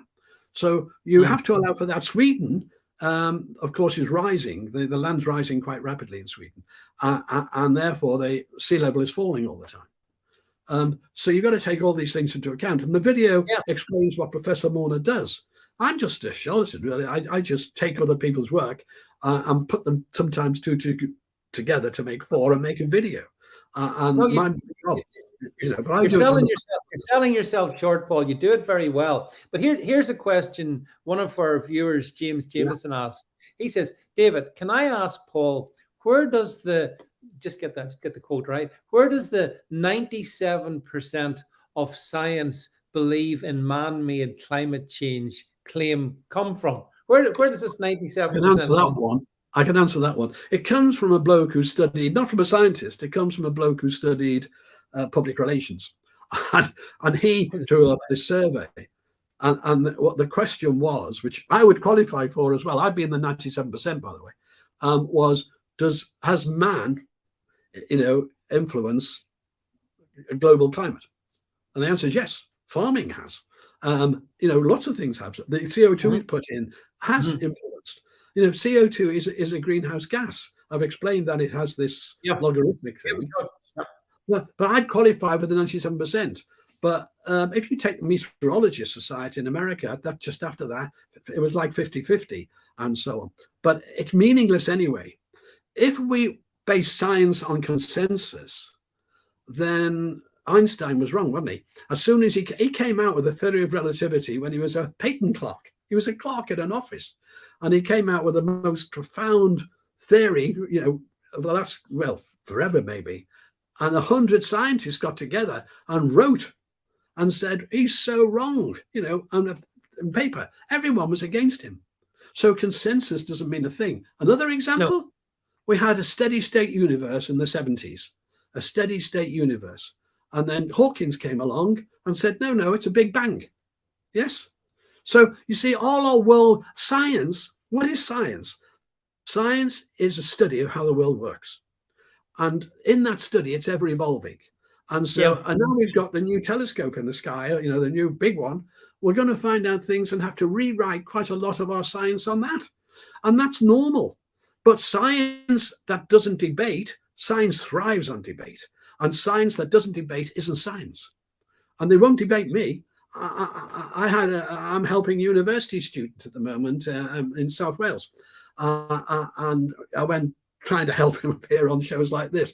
So you have to allow for that. Sweden, of course, is rising. The land's rising quite rapidly in Sweden. And therefore, the sea level is falling all the time. So you've got to take all these things into account. And the video explains what Professor Morna does. I'm just a charlatan, really. I just take other people's work and put them sometimes two together to make 4 and make a video. You're selling yourself short, Paul. You do it very well. But here's a question one of our viewers, James Jameson, asked. He says, David, can I ask Paul, where does just get the quote right, where does the 97% of science believe in man-made climate change claim come from? Where does this 97%? I can answer that one. It comes from a bloke who studied, not from a scientist, it comes from a bloke who studied public relations. And he drew up this survey. And what the question was, which I would qualify for as well, I'd be in the 97%, by the way, was, has man, influenced global climate? And the answer is yes, farming has. Lots of things have. The CO2 we put in has influenced. CO2 is a greenhouse gas. I've explained that it has this logarithmic thing. But I'd qualify for the 97%. But if you take the Meteorologist Society in America, that just after that, it was like 50-50 and so on. But it's meaningless anyway. If we base science on consensus, then Einstein was wrong, wasn't he? As soon as he came out with a theory of relativity when he was a patent clerk. He was a clerk in an office. And he came out with the most profound theory, of the last, forever maybe. And 100 scientists got together and wrote and said, he's so wrong, on paper. Everyone was against him. So consensus doesn't mean a thing. Another example, we had a steady state universe in the 70s, a steady state universe. And then Hawkins came along and said, no, it's a big bang. Yes. So you see, all our world science, what is science? Science is a study of how the world works. And in that study, it's ever evolving. And so and now we've got the new telescope in the sky, the new big one. We're going to find out things and have to rewrite quite a lot of our science on that. And that's normal. But science that doesn't debate, science thrives on debate. And science that doesn't debate isn't science. And they won't debate me. I'm helping university students at the moment in South Wales. And I went trying to help him appear on shows like this.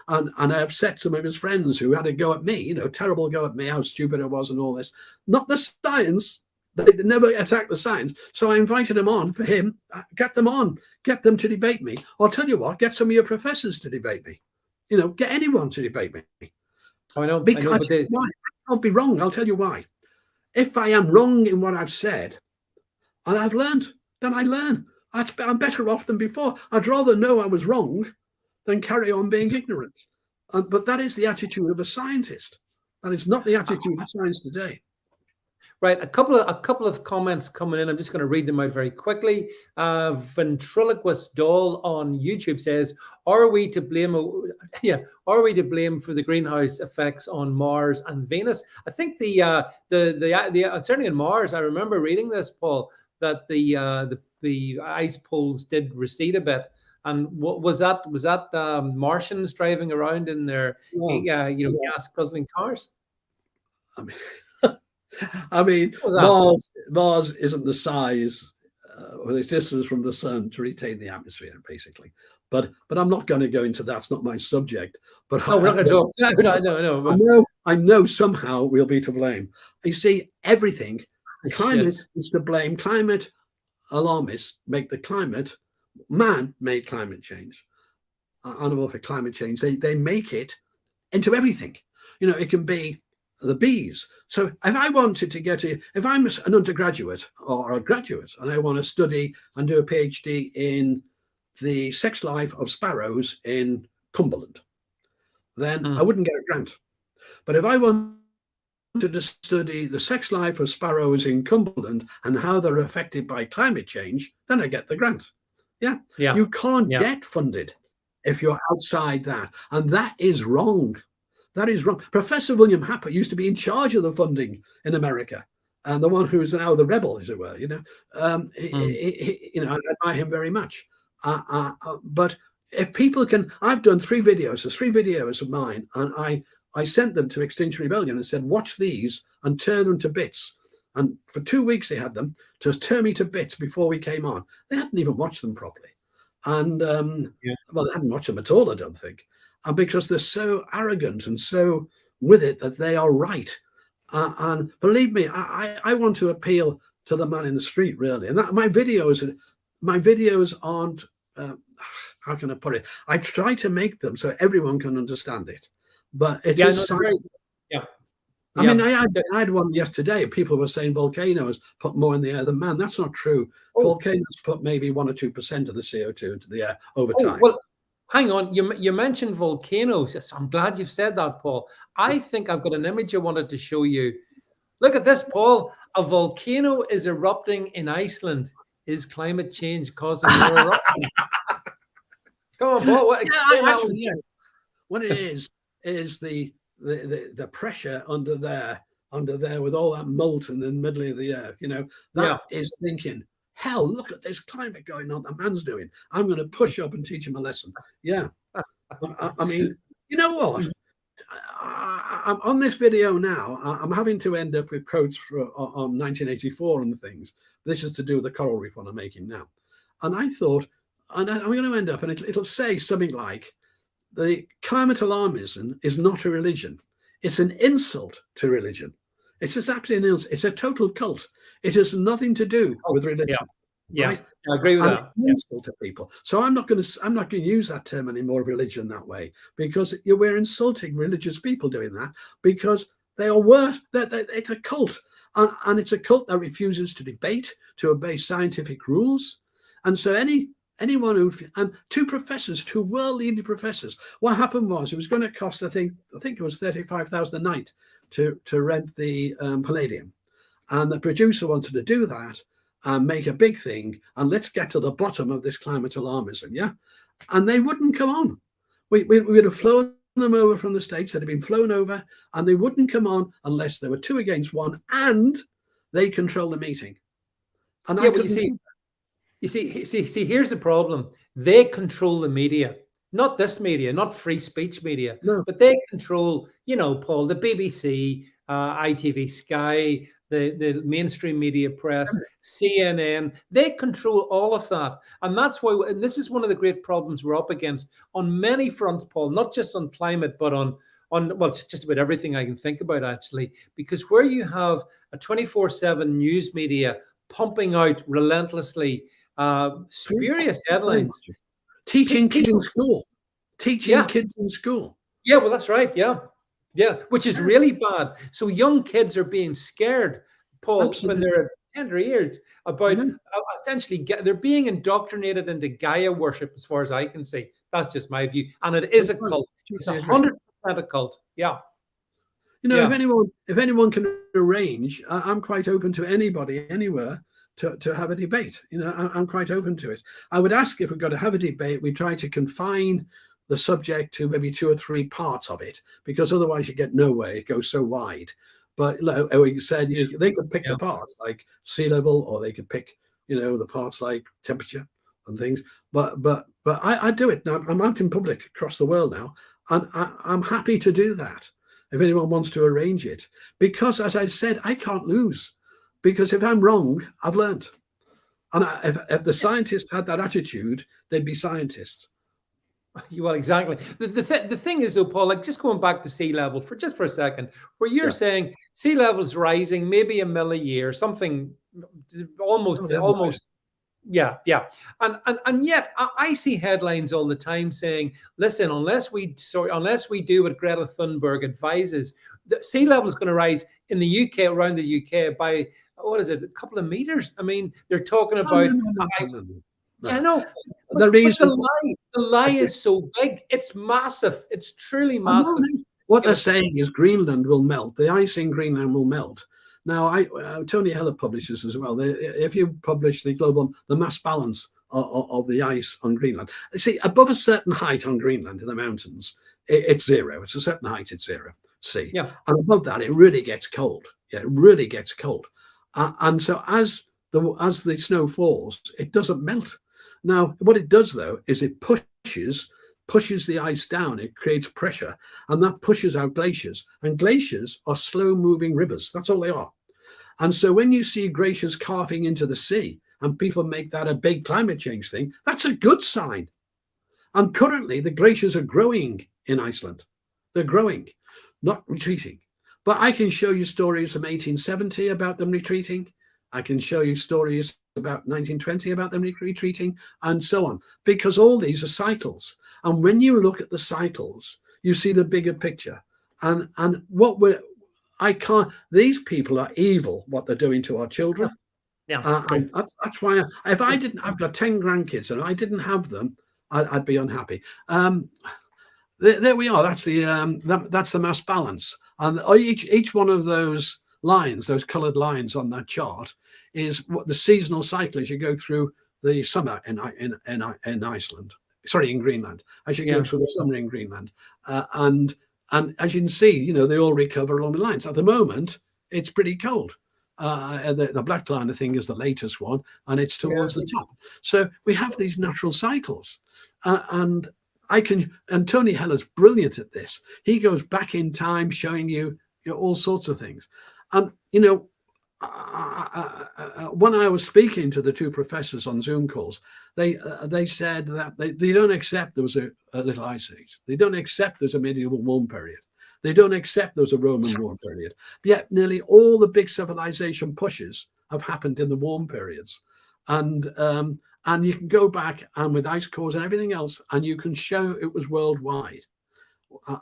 And I upset some of his friends who had a go at me, terrible go at me, how stupid I was and all this. Not the science. They never attack the science. So I invited them on for him. Get them on. Get them to debate me. I'll tell you what, get some of your professors to debate me. Get anyone to debate me. I know. Because why? I'll be wrong. I'll tell you why. If I am wrong in what I've said, and I've learned, then I learn. I'm better off than before. I'd rather know I was wrong than carry on being ignorant. But that is the attitude of a scientist. And it's not the attitude of science today. Right, a couple of comments coming in. I'm just going to read them out very quickly. Ventriloquist Doll on YouTube says, "Are we to blame? Are we to blame for the greenhouse effects on Mars and Venus?" I think the certainly in Mars, I remember reading this, Paul, that the ice poles did recede a bit. And what was that? Was that Martians driving around in their gas guzzling cars? I mean, Mars isn't the size or the distance from the sun to retain the atmosphere, basically. But I'm not going to go into that. It's not my subject. But we're not going to talk. No. I know somehow we'll be to blame. You see, everything climate is to blame. Climate alarmists make the climate, man-made climate change. I'm all for climate change. They make it into everything. You know, it can be the bees. So if I wanted to if I'm an undergraduate or a graduate and I want to study and do a PhD in the sex life of sparrows in Cumberland, then I wouldn't get a grant. But if I wanted to study the sex life of sparrows in Cumberland and how they're affected by climate change, then I get the grant. Yeah. You can't get funded if you're outside that. And that is wrong. That is wrong. Professor William Happer used to be in charge of the funding in America, and the one who is now the rebel, as it were. You know, I admire him very much. But if people can, I've done 3 videos. There's 3 videos of mine, and I sent them to Extinction Rebellion and said, watch these and turn them to bits. And for 2 weeks they had them to turn me to bits before we came on. They hadn't even watched them properly, and well, they hadn't watched them at all, I don't think. And because they're so arrogant and so with it that they are right. And believe me, I want to appeal to the man in the street, really. And that my videos aren't, how can I put it? I try to make them so everyone can understand it. But it is... I mean, I had one yesterday. People were saying Volcano has put more in the air than man. That's not true. Volcanoes put maybe 1 or 2% of the CO2 into the air over time. Well, hang on. You mentioned volcanoes. Yes, I'm glad you've said that, Paul. I think I've got an image I wanted to show you. Look at this, Paul. A volcano is erupting in Iceland. Is climate change causing more eruption? Come on, Paul. What it is the pressure under there with all that molten in the middle of the earth, you know, that is thinking, hell, look at this climate going on that man's doing. I'm going to push up and teach him a lesson. Yeah. I mean, you know what? I'm on this video now. I'm having to end up with quotes on 1984 and things. This is to do with the coral reef one I'm making now. And I thought, and I'm going to end up, and it'll say something like, the climate alarmism is not a religion. It's an insult to religion. It's exactly an insult. It's a total cult. It has nothing to do with religion. Right? I agree with that. Insult to people. So I'm not going to use that term anymore, religion, that way, because we're insulting religious people doing that, because they are worse. It's a cult, and it's a cult that refuses to debate, to obey scientific rules, and so anyone who, and 2 professors, 2 world-leading professors. What happened was it was going to cost, I think it was $35,000 a night to rent the Palladium, and the producer wanted to do that and make a big thing, and let's get to the bottom of this climate alarmism, and they wouldn't come on. We would have flown them over from the States, that had been flown over, and they wouldn't come on unless there were 2 against 1, and they control the meeting. And You see, here's the problem. They control the media, not this media, not free speech media, but they control, you know, Paul, the BBC, ITV, Sky, the mainstream media press, CNN. They control all of that. And that's why, and this is one of the great problems we're up against on many fronts, Paul, not just on climate, but on well, just about everything I can think about, actually, because where you have a 24/7 news media pumping out relentlessly spurious headlines, teaching kids in school. Yeah, well, that's right. Yeah, which is really bad. So young kids are being scared, Paul, when they're tender years about essentially they're being indoctrinated into Gaia worship, as far as I can see. That's just my view, and it is a cult. It's 100% a cult. Yeah. You know, if anyone can arrange, I'm quite open to anybody, anywhere, to have a debate. You know, I'm quite open to it. I would ask, if we're going to have a debate, we try to confine the subject to maybe 2 or 3 parts of it, because otherwise you get nowhere. It goes so wide. But like we said, they could pick the parts like sea level, or they could pick, you know, the parts like temperature and things. But I do it now. I'm out in public across the world now, and I'm happy to do that if anyone wants to arrange it, because, as I said, I can't lose. Because if I'm wrong, I've learned. And if the scientists had that attitude, they'd be scientists. Well, exactly. The thing is, though, Paul, like just going back to sea level for a second, where you're saying sea level's rising, maybe a mill a year, something almost. Yeah. And yet I see headlines all the time saying, listen, unless we do what Greta Thunberg advises, the sea level is going to rise in the UK, around the UK, by what is it, a couple of meters? I mean, they're talking about. No. Yeah, I know. The reason the lie is so big. It's massive. It's truly massive. What they're saying is Greenland will melt. The ice in Greenland will melt. Now, Tony Heller publishes as well. If you publish the mass balance of the ice on Greenland, you see, above a certain height on Greenland in the mountains, it's zero. It's a certain height, it's zero C. Yeah. And above that, it really gets cold. Yeah, it really gets cold. And so as the snow falls, it doesn't melt. Now, what it does, though, is it pushes the ice down. It creates pressure, and that pushes out glaciers. And glaciers are slow-moving rivers. That's all they are. And so when you see glaciers carving into the sea, and people make that a big climate change thing, that's a good sign. And currently, the glaciers are growing in Iceland. They're growing, not retreating. But I can show you stories from 1870 about them retreating. I can show you stories about 1920 about them retreating, and so on, because all these are cycles. And when you look at the cycles, you see the bigger picture. And these people are evil, what they're doing to our children. Yeah. That's why I've got 10 grandkids, and if I didn't have them, I'd be unhappy. There we are. That's the mass balance. And each one of those lines, those colored lines on that chart, is what the seasonal cycle is. You go through the summer in Iceland, in Greenland, as you go through the summer in Greenland, and as you can see, they all recover along the lines. At the moment, it's pretty cold. The black line, I think, is the latest one, and it's towards the top. So we have these natural cycles, and Tony Heller's brilliant at this. He goes back in time, showing you all sorts of things. And when I was speaking to the two professors on Zoom calls, they said that they don't accept there was a little ice age. They don't accept there's a medieval warm period. They don't accept there was a Roman warm period. Yet nearly all the big civilization pushes have happened in the warm periods. And you can go back and with ice cores and everything else, and you can show it was worldwide.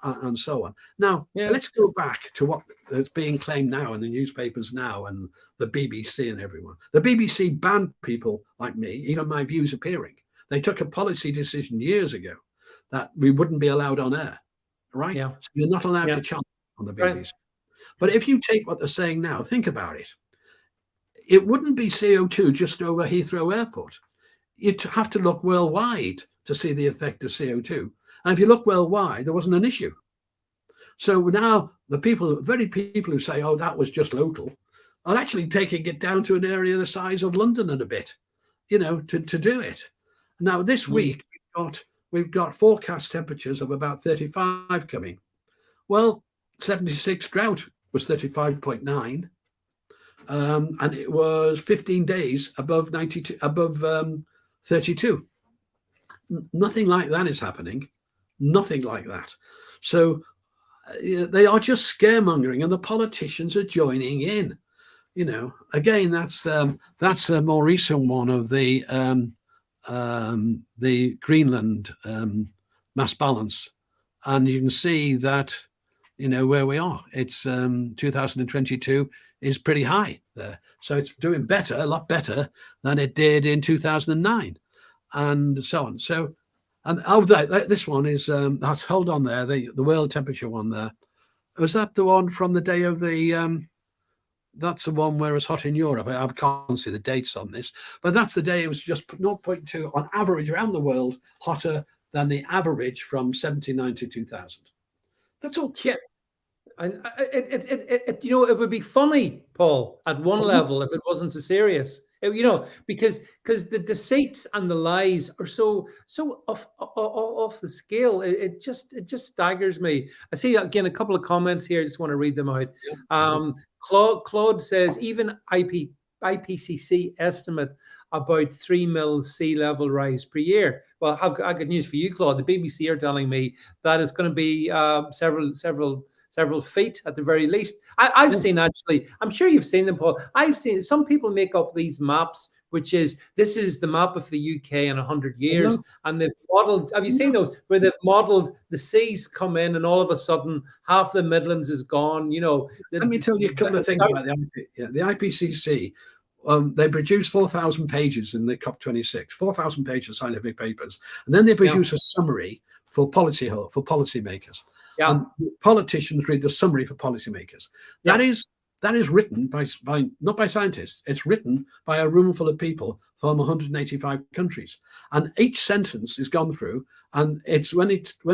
And so on. Now, let's go back to what is being claimed now in the newspapers now and the BBC and everyone. The BBC banned people like me, even my views appearing. They took a policy decision years ago that we wouldn't be allowed on air, right? Yeah. So you're not allowed to challenge on the BBC. Right. But if you take what they're saying now, think about it. It wouldn't be CO2 just over Heathrow Airport. You'd have to look worldwide to see the effect of CO2. And if you look worldwide, there wasn't an issue. So now the very people who say, oh, that was just local, are actually taking it down to an area the size of London and a bit, to do it. Now, this week, we've got forecast temperatures of about 35 coming. Well, 76 drought was 35.9. And it was 15 days above 92, above 32. Nothing like that is happening. Nothing like that. So they are just scaremongering, and the politicians are joining in. Again, that's a more recent one of the Greenland mass balance, and you can see that where we are. It's 2022 is pretty high there, so it's doing better, a lot better than it did in 2009, and so on. So. And this one is, hold on there, the world temperature one there. Was that the one from the day of that's the one where it's hot in Europe? I can't see the dates on this, but that's the day it was just 0.2 on average around the world, hotter than the average from 79 to 2000. That's all. Yeah. And it would be funny, Paul, at one level, if it wasn't so serious. Because the deceits and the lies are so off the scale. It just staggers me. I see again a couple of comments here. I just want to read them out. Claude says even IPCC estimate about 3 mils sea level rise per year. Well, I've got news for you, Claude. The BBC are telling me that it's going to be several feet at the very least. I've seen, actually, I'm sure you've seen them, Paul. I've seen some people make up these maps, which is, this is the map of the UK in 100 years. And they've modeled, have you seen those, where they've modeled the seas come in and all of a sudden half the Midlands is gone, you know. Let me tell you a couple of things about the IPCC. They produce 4,000 pages in the COP26, 4,000 pages of scientific papers. And then they produce a summary for policymakers. And politicians read the summary for policymakers. That is written by not by scientists. It's written by a room full of people from 185 countries, and each sentence is gone through. And it's when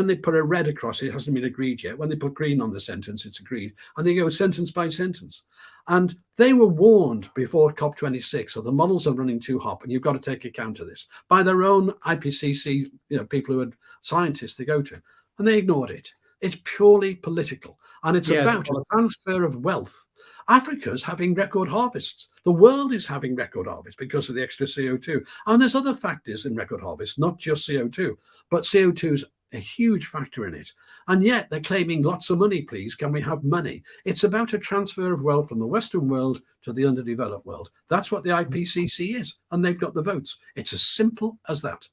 they put a red across it hasn't been agreed yet. When they put green on the sentence, it's agreed, and they go sentence by sentence. And they were warned before COP26, so the models are running too hot, and you've got to take account of this by their own IPCC, people who are scientists they go to, and they ignored it. It's purely political, and it's about a transfer of wealth. Africa's having record harvests. The world is having record harvests because of the extra CO2. And there's other factors in record harvests, not just CO2, but CO2 is a huge factor in it. And yet they're claiming lots of money, please. Can we have money? It's about a transfer of wealth from the Western world to the underdeveloped world. That's what the IPCC is. And they've got the votes. It's as simple as that.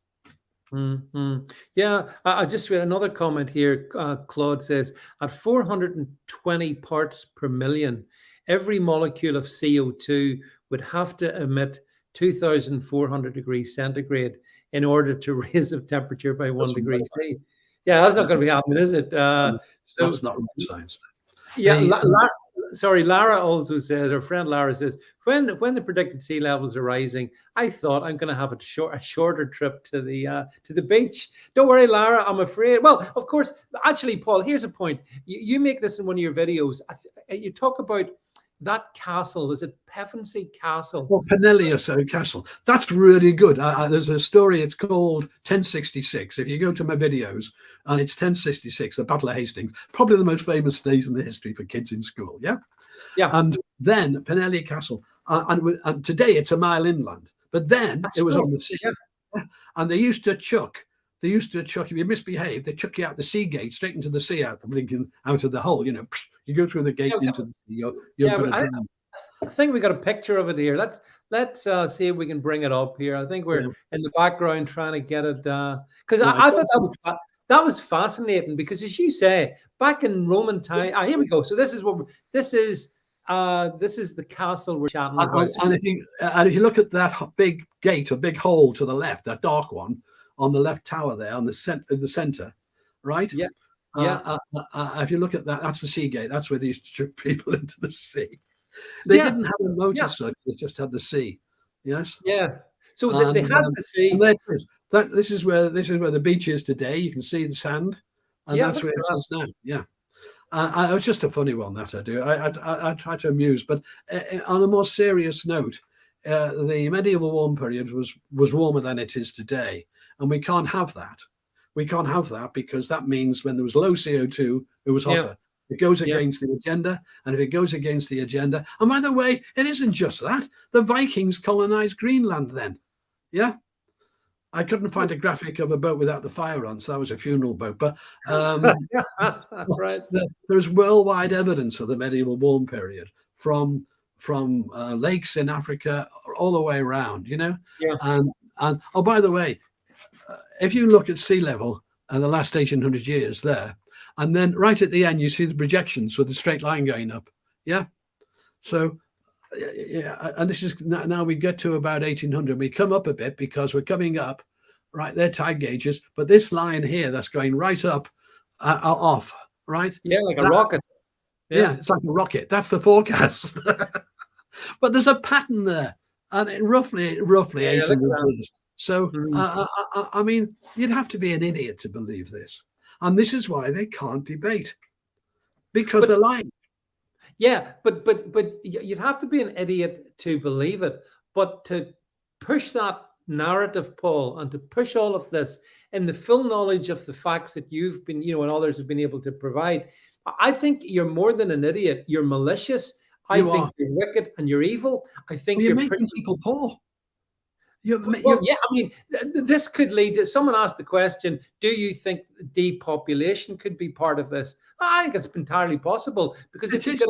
Yeah, I just read another comment here. Claude says, at 420 parts per million, every molecule of CO2 would have to emit 2,400 degrees centigrade in order to raise the temperature by 1 degree C. Yeah, that's not going to be happening, is it? So that's not rocket science. Yeah, Lara also says, our friend Lara says, when the predicted sea levels are rising, I thought I'm going to have a shorter trip to the beach. Don't worry, Lara, I'm afraid. Well, of course, actually, Paul, here's a point. You make this in one of your videos. You talk about that castle. Is it Pevensey Castle? Well, Penelius Castle. That's really good. There's a story. It's called 1066. If you go to my videos, and it's 1066, the Battle of Hastings, probably the most famous days in the history for kids in school. Yeah. And then Penelius Castle, and today it's a mile inland. But then it was on the sea, and they used to chuck. If you misbehave, they chuck you out the sea gate straight into the sea, out of the hole. You go through the gate into the sea. You're going to drown. I think we got a picture of it here. Let's see if we can bring it up here. I think we're in the background trying to get it because I thought that was fascinating, because, as you say, back in Roman time. Here we go. So this is the castle we're chatting about. And if you look at that big gate, a big hole to the left, that dark one on the left tower there, on the center, right? Yeah. If you look at that, that's the sea gate. That's where they used to trip people into the sea. They didn't have a motor such; they just had the sea. Yes. Yeah. So they had the sea. And this is where the beach is today. You can see the sand, and that's where it is now. Yeah. It was just a funny one that I do. I try to amuse, but on a more serious note, the medieval warm period was warmer than it is today, and we can't have that. We can't have that, because that means when there was low CO2, it was hotter. It goes against the agenda. And if it goes against the agenda, and by the way, it isn't just that. The Vikings colonized Greenland then. Yeah. I couldn't find a graphic of a boat without the fire on, so that was a funeral boat. But right. There's worldwide evidence of the medieval warm period from lakes in Africa all the way around, Yeah. And oh, by the way, if you look at sea level in the last 1,800 years there, and then right at the end, you see the projections with the straight line going up. Yeah. So, and this is now we get to about 1,800. We come up a bit because we're coming up, right? They're tide gauges, but this line here that's going right up, off, right? Yeah, like a rocket. Yeah, it's like a rocket. That's the forecast. But there's a pattern there, and roughly 800 years. So, I mean, you'd have to be an idiot to believe this. And this is why they can't debate, because they're lying. Yeah, but you'd have to be an idiot to believe it. But to push that narrative, Paul, and to push all of this in the full knowledge of the facts that you've been, and others have been able to provide, I think you're more than an idiot. You're malicious. I think you're wicked and you're evil. I think you're making people poor. Yeah, I mean, this could lead to, someone asked the question, do you think depopulation could be part of this? I think it's entirely possible, because if you could,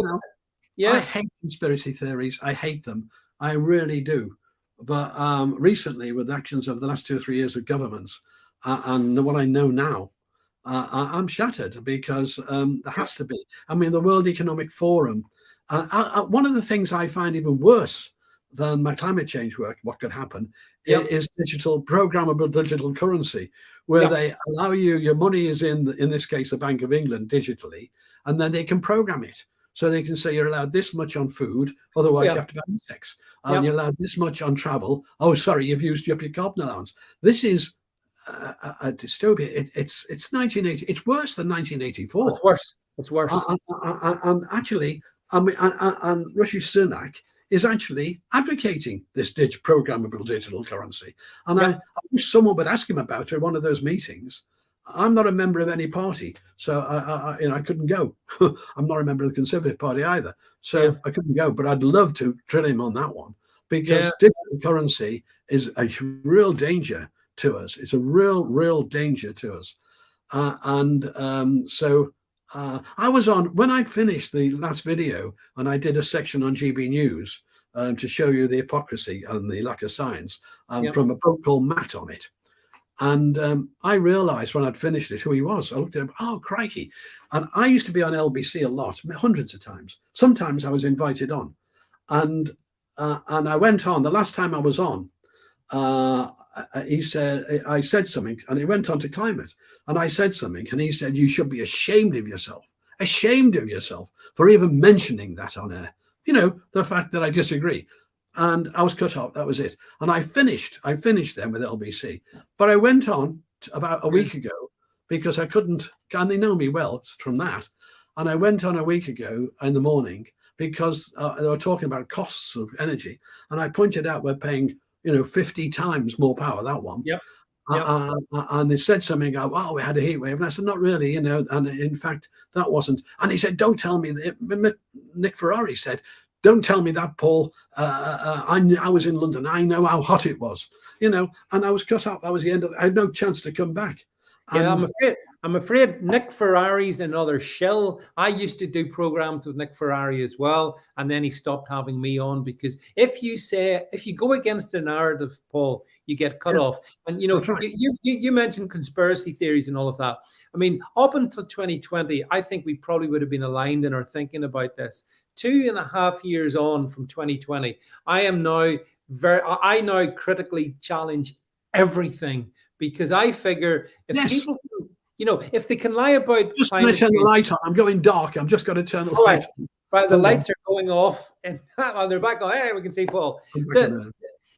I hate conspiracy theories. I hate them. I really do. But recently, with actions of the last 2 or 3 years of governments and what I know now, I'm shattered, because there has to be. I mean, the World Economic Forum, one of the things I find even worse than my climate change work, what could happen, is programmable digital currency, where they allow you, your money is in this case, the Bank of England digitally, and then they can program it. So they can say you're allowed this much on food, otherwise you have to buy insects. And you're allowed this much on travel. Oh, sorry, you've used up your carbon allowance. This is a dystopia. It's 1980. It's worse than 1984. It's worse. It's worse. And actually, I mean, and Rishi Sunak is actually advocating this programmable digital currency. And I wish someone would ask him about it at one of those meetings. I'm not a member of any party, so I couldn't go. I'm not a member of the Conservative Party either, so I couldn't go. But I'd love to drill him on that one, because digital currency is a real danger to us. It's a real danger to us. So I was on, when I'd finished the last video, and I did a section on GB News to show you the hypocrisy and the lack of science from a bloke called Matt on it. And I realized when I'd finished it who he was. I looked at him, oh, crikey. And I used to be on LBC a lot, hundreds of times. Sometimes I was invited on. And I went on. The last time I was on, he said, I said something, and he went on to climate. And I said something, and he said, you should be ashamed of yourself for even mentioning that on air. You know, the fact that I disagree. And I was cut off. That was it. And I finished then with LBC. But I went on about a week ago, because I couldn't, and they know me well from that. And I went on a week ago in the morning, because they were talking about costs of energy. And I pointed out we're paying, 50 times more power, that one. Yep. And they said something, oh, we had a heat wave. And I said, not really, and in fact, that wasn't. And he said, don't tell me that. Nick Ferrari said, don't tell me that, Paul. I was in London. I know how hot it was, and I was cut off. That was the end of it. I had no chance to come back. And I'm afraid Nick Ferrari's another shill. I used to do programs with Nick Ferrari as well, and then he stopped having me on, because if you go against the narrative, Paul, you get cut off. And right. you mentioned conspiracy theories and all of that. I mean, up until 2020, I think we probably would have been aligned in our thinking about this. 2.5 years on from 2020, I now critically challenge everything, because I figure if people, if they can lie about, just going to turn the light on. I'm going dark. I'm just going to turn the light on. Right, the lights are going off, and while they're back on, hey, we can see Paul.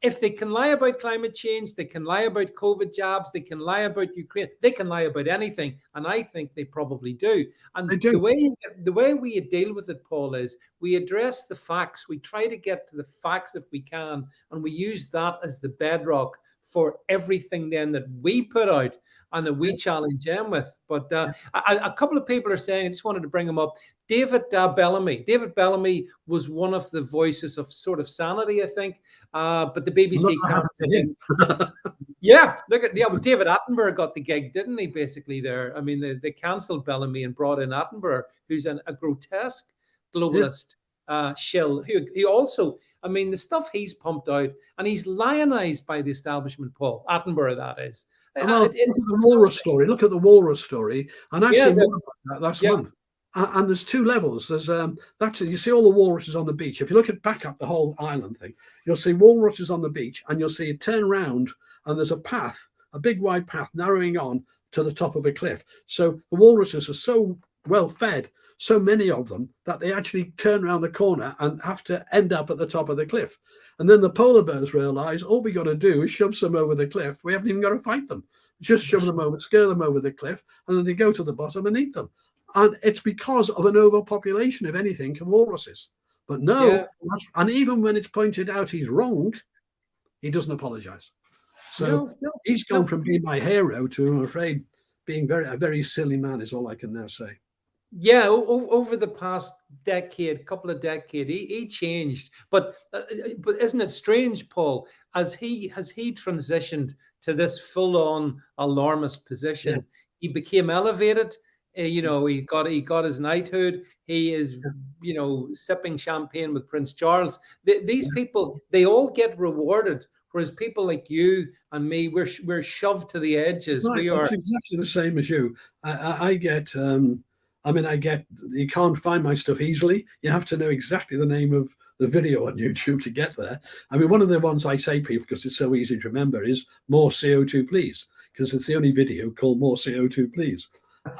If they can lie about climate change, they can lie about COVID jabs, they can lie about Ukraine, they can lie about anything, and I think they probably do. And they do. The way we deal with it, Paul, is we address the facts. We try to get to the facts if we can, and we use that as the bedrock for everything then that we put out and that we challenge them with. But a couple of people are saying, I just wanted to bring them up, David Bellamy. David Bellamy was one of the voices of sort of sanity, I think. But the BBC cancelled him. Well, David Attenborough got the gig, didn't he, basically there? I mean, they cancelled Bellamy and brought in Attenborough, who's a grotesque globalist shill, who also, I mean, the stuff he's pumped out, and he's lionized by the establishment, Paul Attenborough, that is. Look at the walrus story. And I've seen more about that last month. And there's two levels. There's you see all the walruses on the beach. If you look back up the whole island thing, you'll see walruses on the beach, and you'll see it turn around, and there's a path, a big wide path narrowing on to the top of a cliff. So the walruses are so well fed, so many of them, that they actually turn around the corner and have to end up at the top of the cliff. And then the polar bears realize all we got to do is shove some over the cliff. We haven't even got to fight them. Just shove them over, scare them over the cliff, and then they go to the bottom and eat them. And it's because of an overpopulation, if anything, of walruses. But and even when it's pointed out he's wrong, he doesn't apologize. So he's gone from being my hero to, I'm afraid, being a very silly man is all I can now say. Yeah, over the past couple of decades, he changed. But isn't it strange, Paul, as he transitioned to this full-on alarmist position, Yes. he became elevated. He got his knighthood. He is, sipping champagne with Prince Charles. These people, they all get rewarded, whereas people like you and me, we're shoved to the edges. Right, We are. it's exactly the same as you. I get, you can't find my stuff easily. You have to know exactly the name of the video on YouTube to get there. I mean, one of the ones I say people, because it's so easy to remember, is More CO2 Please, because it's the only video called More CO2 Please.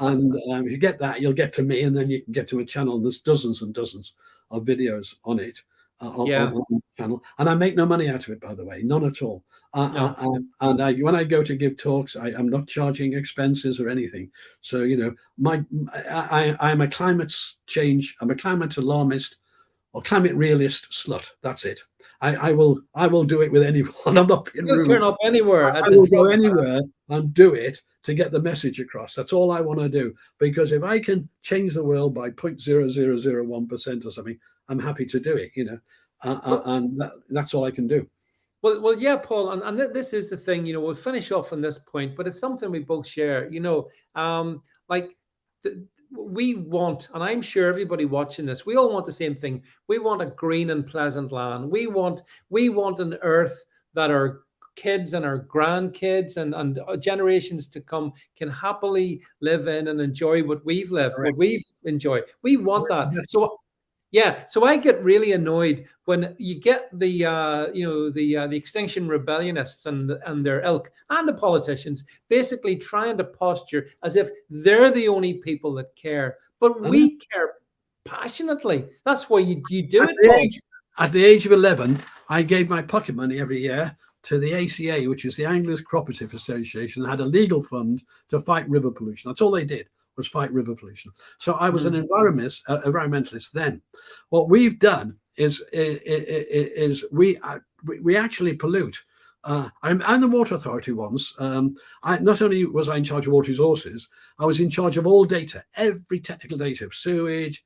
And if you get that, you'll get to me, and then you can get to a channel, and there's dozens and dozens of videos on it, on the channel. And I make no money out of it, by the way, none at all. No. When I go to give talks, I'm not charging expenses or anything. So I'm a climate change. I'm a climate alarmist or climate realist slut. That's it. I will do it with anyone. I'm not being rude. Turn up anywhere. I will go anywhere and do it to get the message across. That's all I want to do. Because if I can change the world by 0.0001% or something, I'm happy to do it. And that's all I can do. Well, yeah, Paul, and this is the thing. We'll finish off on this point, but it's something we both share. We want, and I'm sure everybody watching this, we all want the same thing. We want a green and pleasant land. We want an earth that our kids and our grandkids and generations to come can happily live in and enjoy what we've lived, what we've enjoyed. We want that. So I get really annoyed when you get the Extinction Rebellionists and their ilk and the politicians basically trying to posture as if they're the only people that care, but we care passionately. That's why you do it. At the age of 11, I gave my pocket money every year to the ACA, which is the Anglers Cooperative Association, that had a legal fund to fight river pollution. That's all they did, was fight river pollution. So I was an environmentalist then. What we've done is we actually pollute. I'm the Water Authority once. Not only was I in charge of water resources, I was in charge of all data, every technical data, sewage,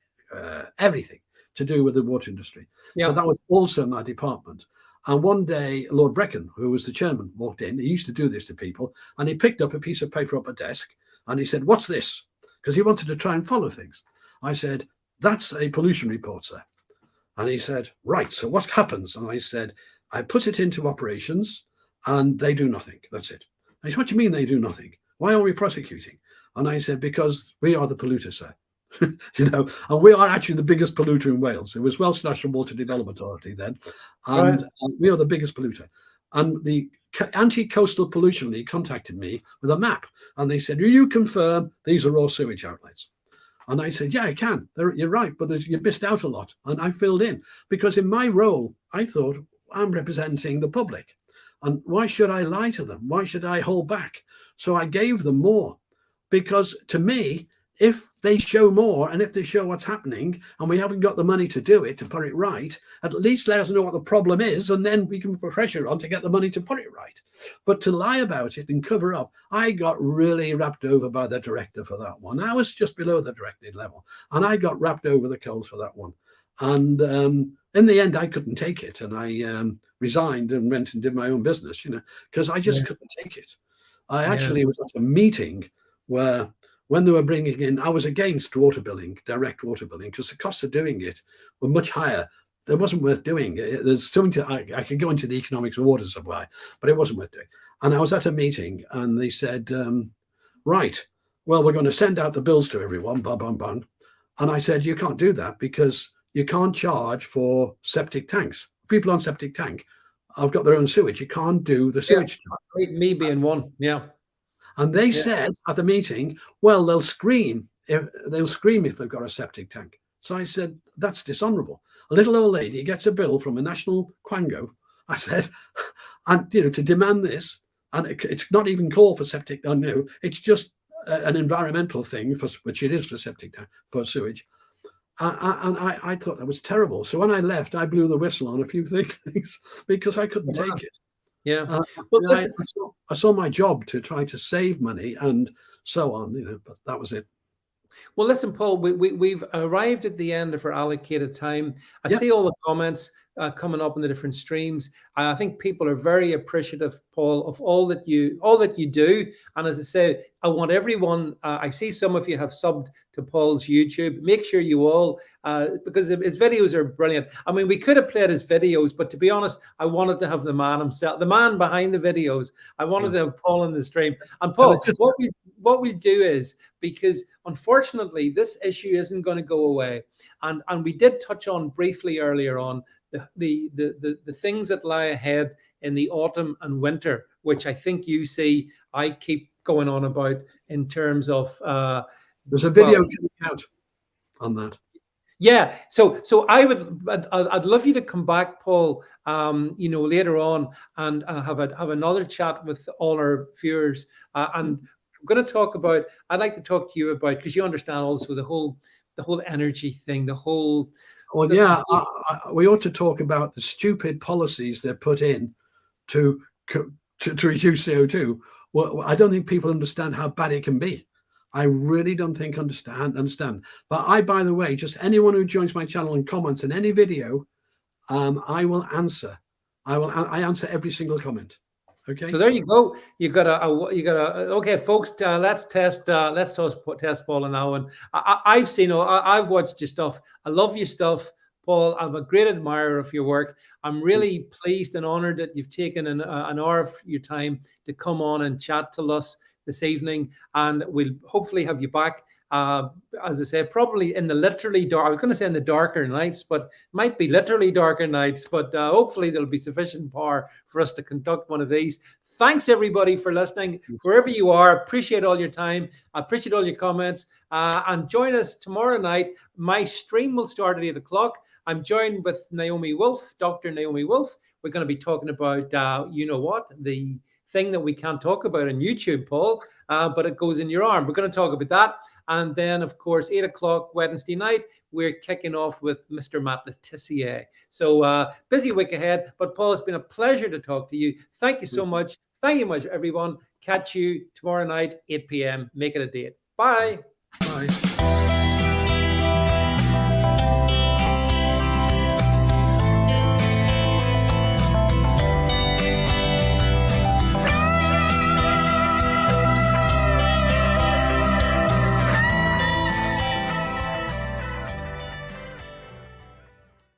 everything to do with the water industry. Yeah. So that was also my department. And one day, Lord Brecon, who was the chairman, walked in. He used to do this to people. And he picked up a piece of paper off a desk and he said, "What's this?" Because he wanted to try and follow things. I said, "That's a pollution report, sir." And he said, "Right, so what happens?" And I said, "I put it into operations and they do nothing. That's it." And he said, "What do you mean they do nothing? Why are we prosecuting?" And I said, "Because we are the polluter, sir." And we are actually the biggest polluter in Wales. It was Welsh National Water Development Authority then. And we are the biggest polluter. And the Anti-Coastal Pollution League contacted me with a map. And they said, "Do you confirm these are all sewage outlets?" And I said, "Yeah, I can. You're right, but you missed out a lot." And I filled in. Because in my role, I thought, I'm representing the public. And why should I lie to them? Why should I hold back? So I gave them more. Because to me, if they show more and if they show what's happening and we haven't got the money to do it, to put it right, at least let us know what the problem is and then we can put pressure on to get the money to put it right. But to lie about it and cover up, I got really wrapped over by the director for that one. I was just below the director level and I got wrapped over the coals for that one. And in the end, I couldn't take it. And I resigned and went and did my own business, because I just couldn't take it. I actually was at a meeting where when they were bringing in, I was against water billing, direct water billing, because the costs of doing it were much higher. It wasn't worth doing. There's something I could go into the economics of water supply, but it wasn't worth doing. And I was at a meeting and they said, "Right, well, we're going to send out the bills to everyone, bam, bam, bam." And I said, "You can't do that because you can't charge for septic tanks. People on septic tank have got their own sewage. You can't do the sewage." Me being one, yeah. And they said at the meeting, "Well, they'll scream if they've got a septic tank." So I said, "That's dishonorable. A little old lady gets a bill from a national quango," I said, "and to demand this, and it's not even called for septic. No, it's just an environmental thing, which it is for septic tank, for sewage." And I thought that was terrible. So when I left, I blew the whistle on a few things because I couldn't take it. Yeah, I saw my job to try to save money and so on, but that was it. Well, listen, Paul, we've arrived at the end of our allocated time. I see all the comments coming up in the different streams. I think people are very appreciative, Paul, of all that you do. And as I say, I want everyone. I see some of you have subbed to Paul's YouTube. Make sure you all, because his videos are brilliant. I mean, we could have played his videos, but to be honest, I wanted to have the man himself, the man behind the videos. I wanted to have Paul in the stream. And Paul, what we do is, because unfortunately this issue isn't going to go away, and we did touch on briefly earlier on the things that lie ahead in the autumn and winter, which I think you see I keep going on about in terms of there's a video coming out on that. Yeah, so I'd love you to come back, Paul, later on and have another chat with all our viewers, and I'm going to talk about. I'd like to talk to you about, because you understand also the whole energy thing, the whole. Well, we ought to talk about the stupid policies they're put in to reduce CO2. Well, I don't think people understand how bad it can be. I really don't think understand. But by the way, just anyone who joins my channel and comments in any video, I will answer. I answer every single comment. Okay. So there you go. You got a. Okay, folks. Let's test Paul on that one. I've watched your stuff. I love your stuff, Paul. I'm a great admirer of your work. I'm really pleased and honored that you've taken an hour of your time to come on and chat to us this evening, and we'll hopefully have you back. As I say, probably in the literally dark. I was going to say in the darker nights, but might be literally darker nights. But hopefully there'll be sufficient power for us to conduct one of these. Thanks everybody for listening, wherever you are. Appreciate all your time. I appreciate all your comments. And join us tomorrow night. My stream will start at 8 o'clock. I'm joined with Naomi Wolf, Dr. Naomi Wolf. We're going to be talking about, the thing that we can't talk about on YouTube, Paul, but it goes in your arm. We're going to talk about that. And then, of course, 8 o'clock Wednesday night, we're kicking off with Mr. Matt Letitia. So busy week ahead. But Paul, it's been a pleasure to talk to you. Thank you so much. Thank you much, everyone. Catch you tomorrow night, 8 p.m. Make it a date. Bye. Bye.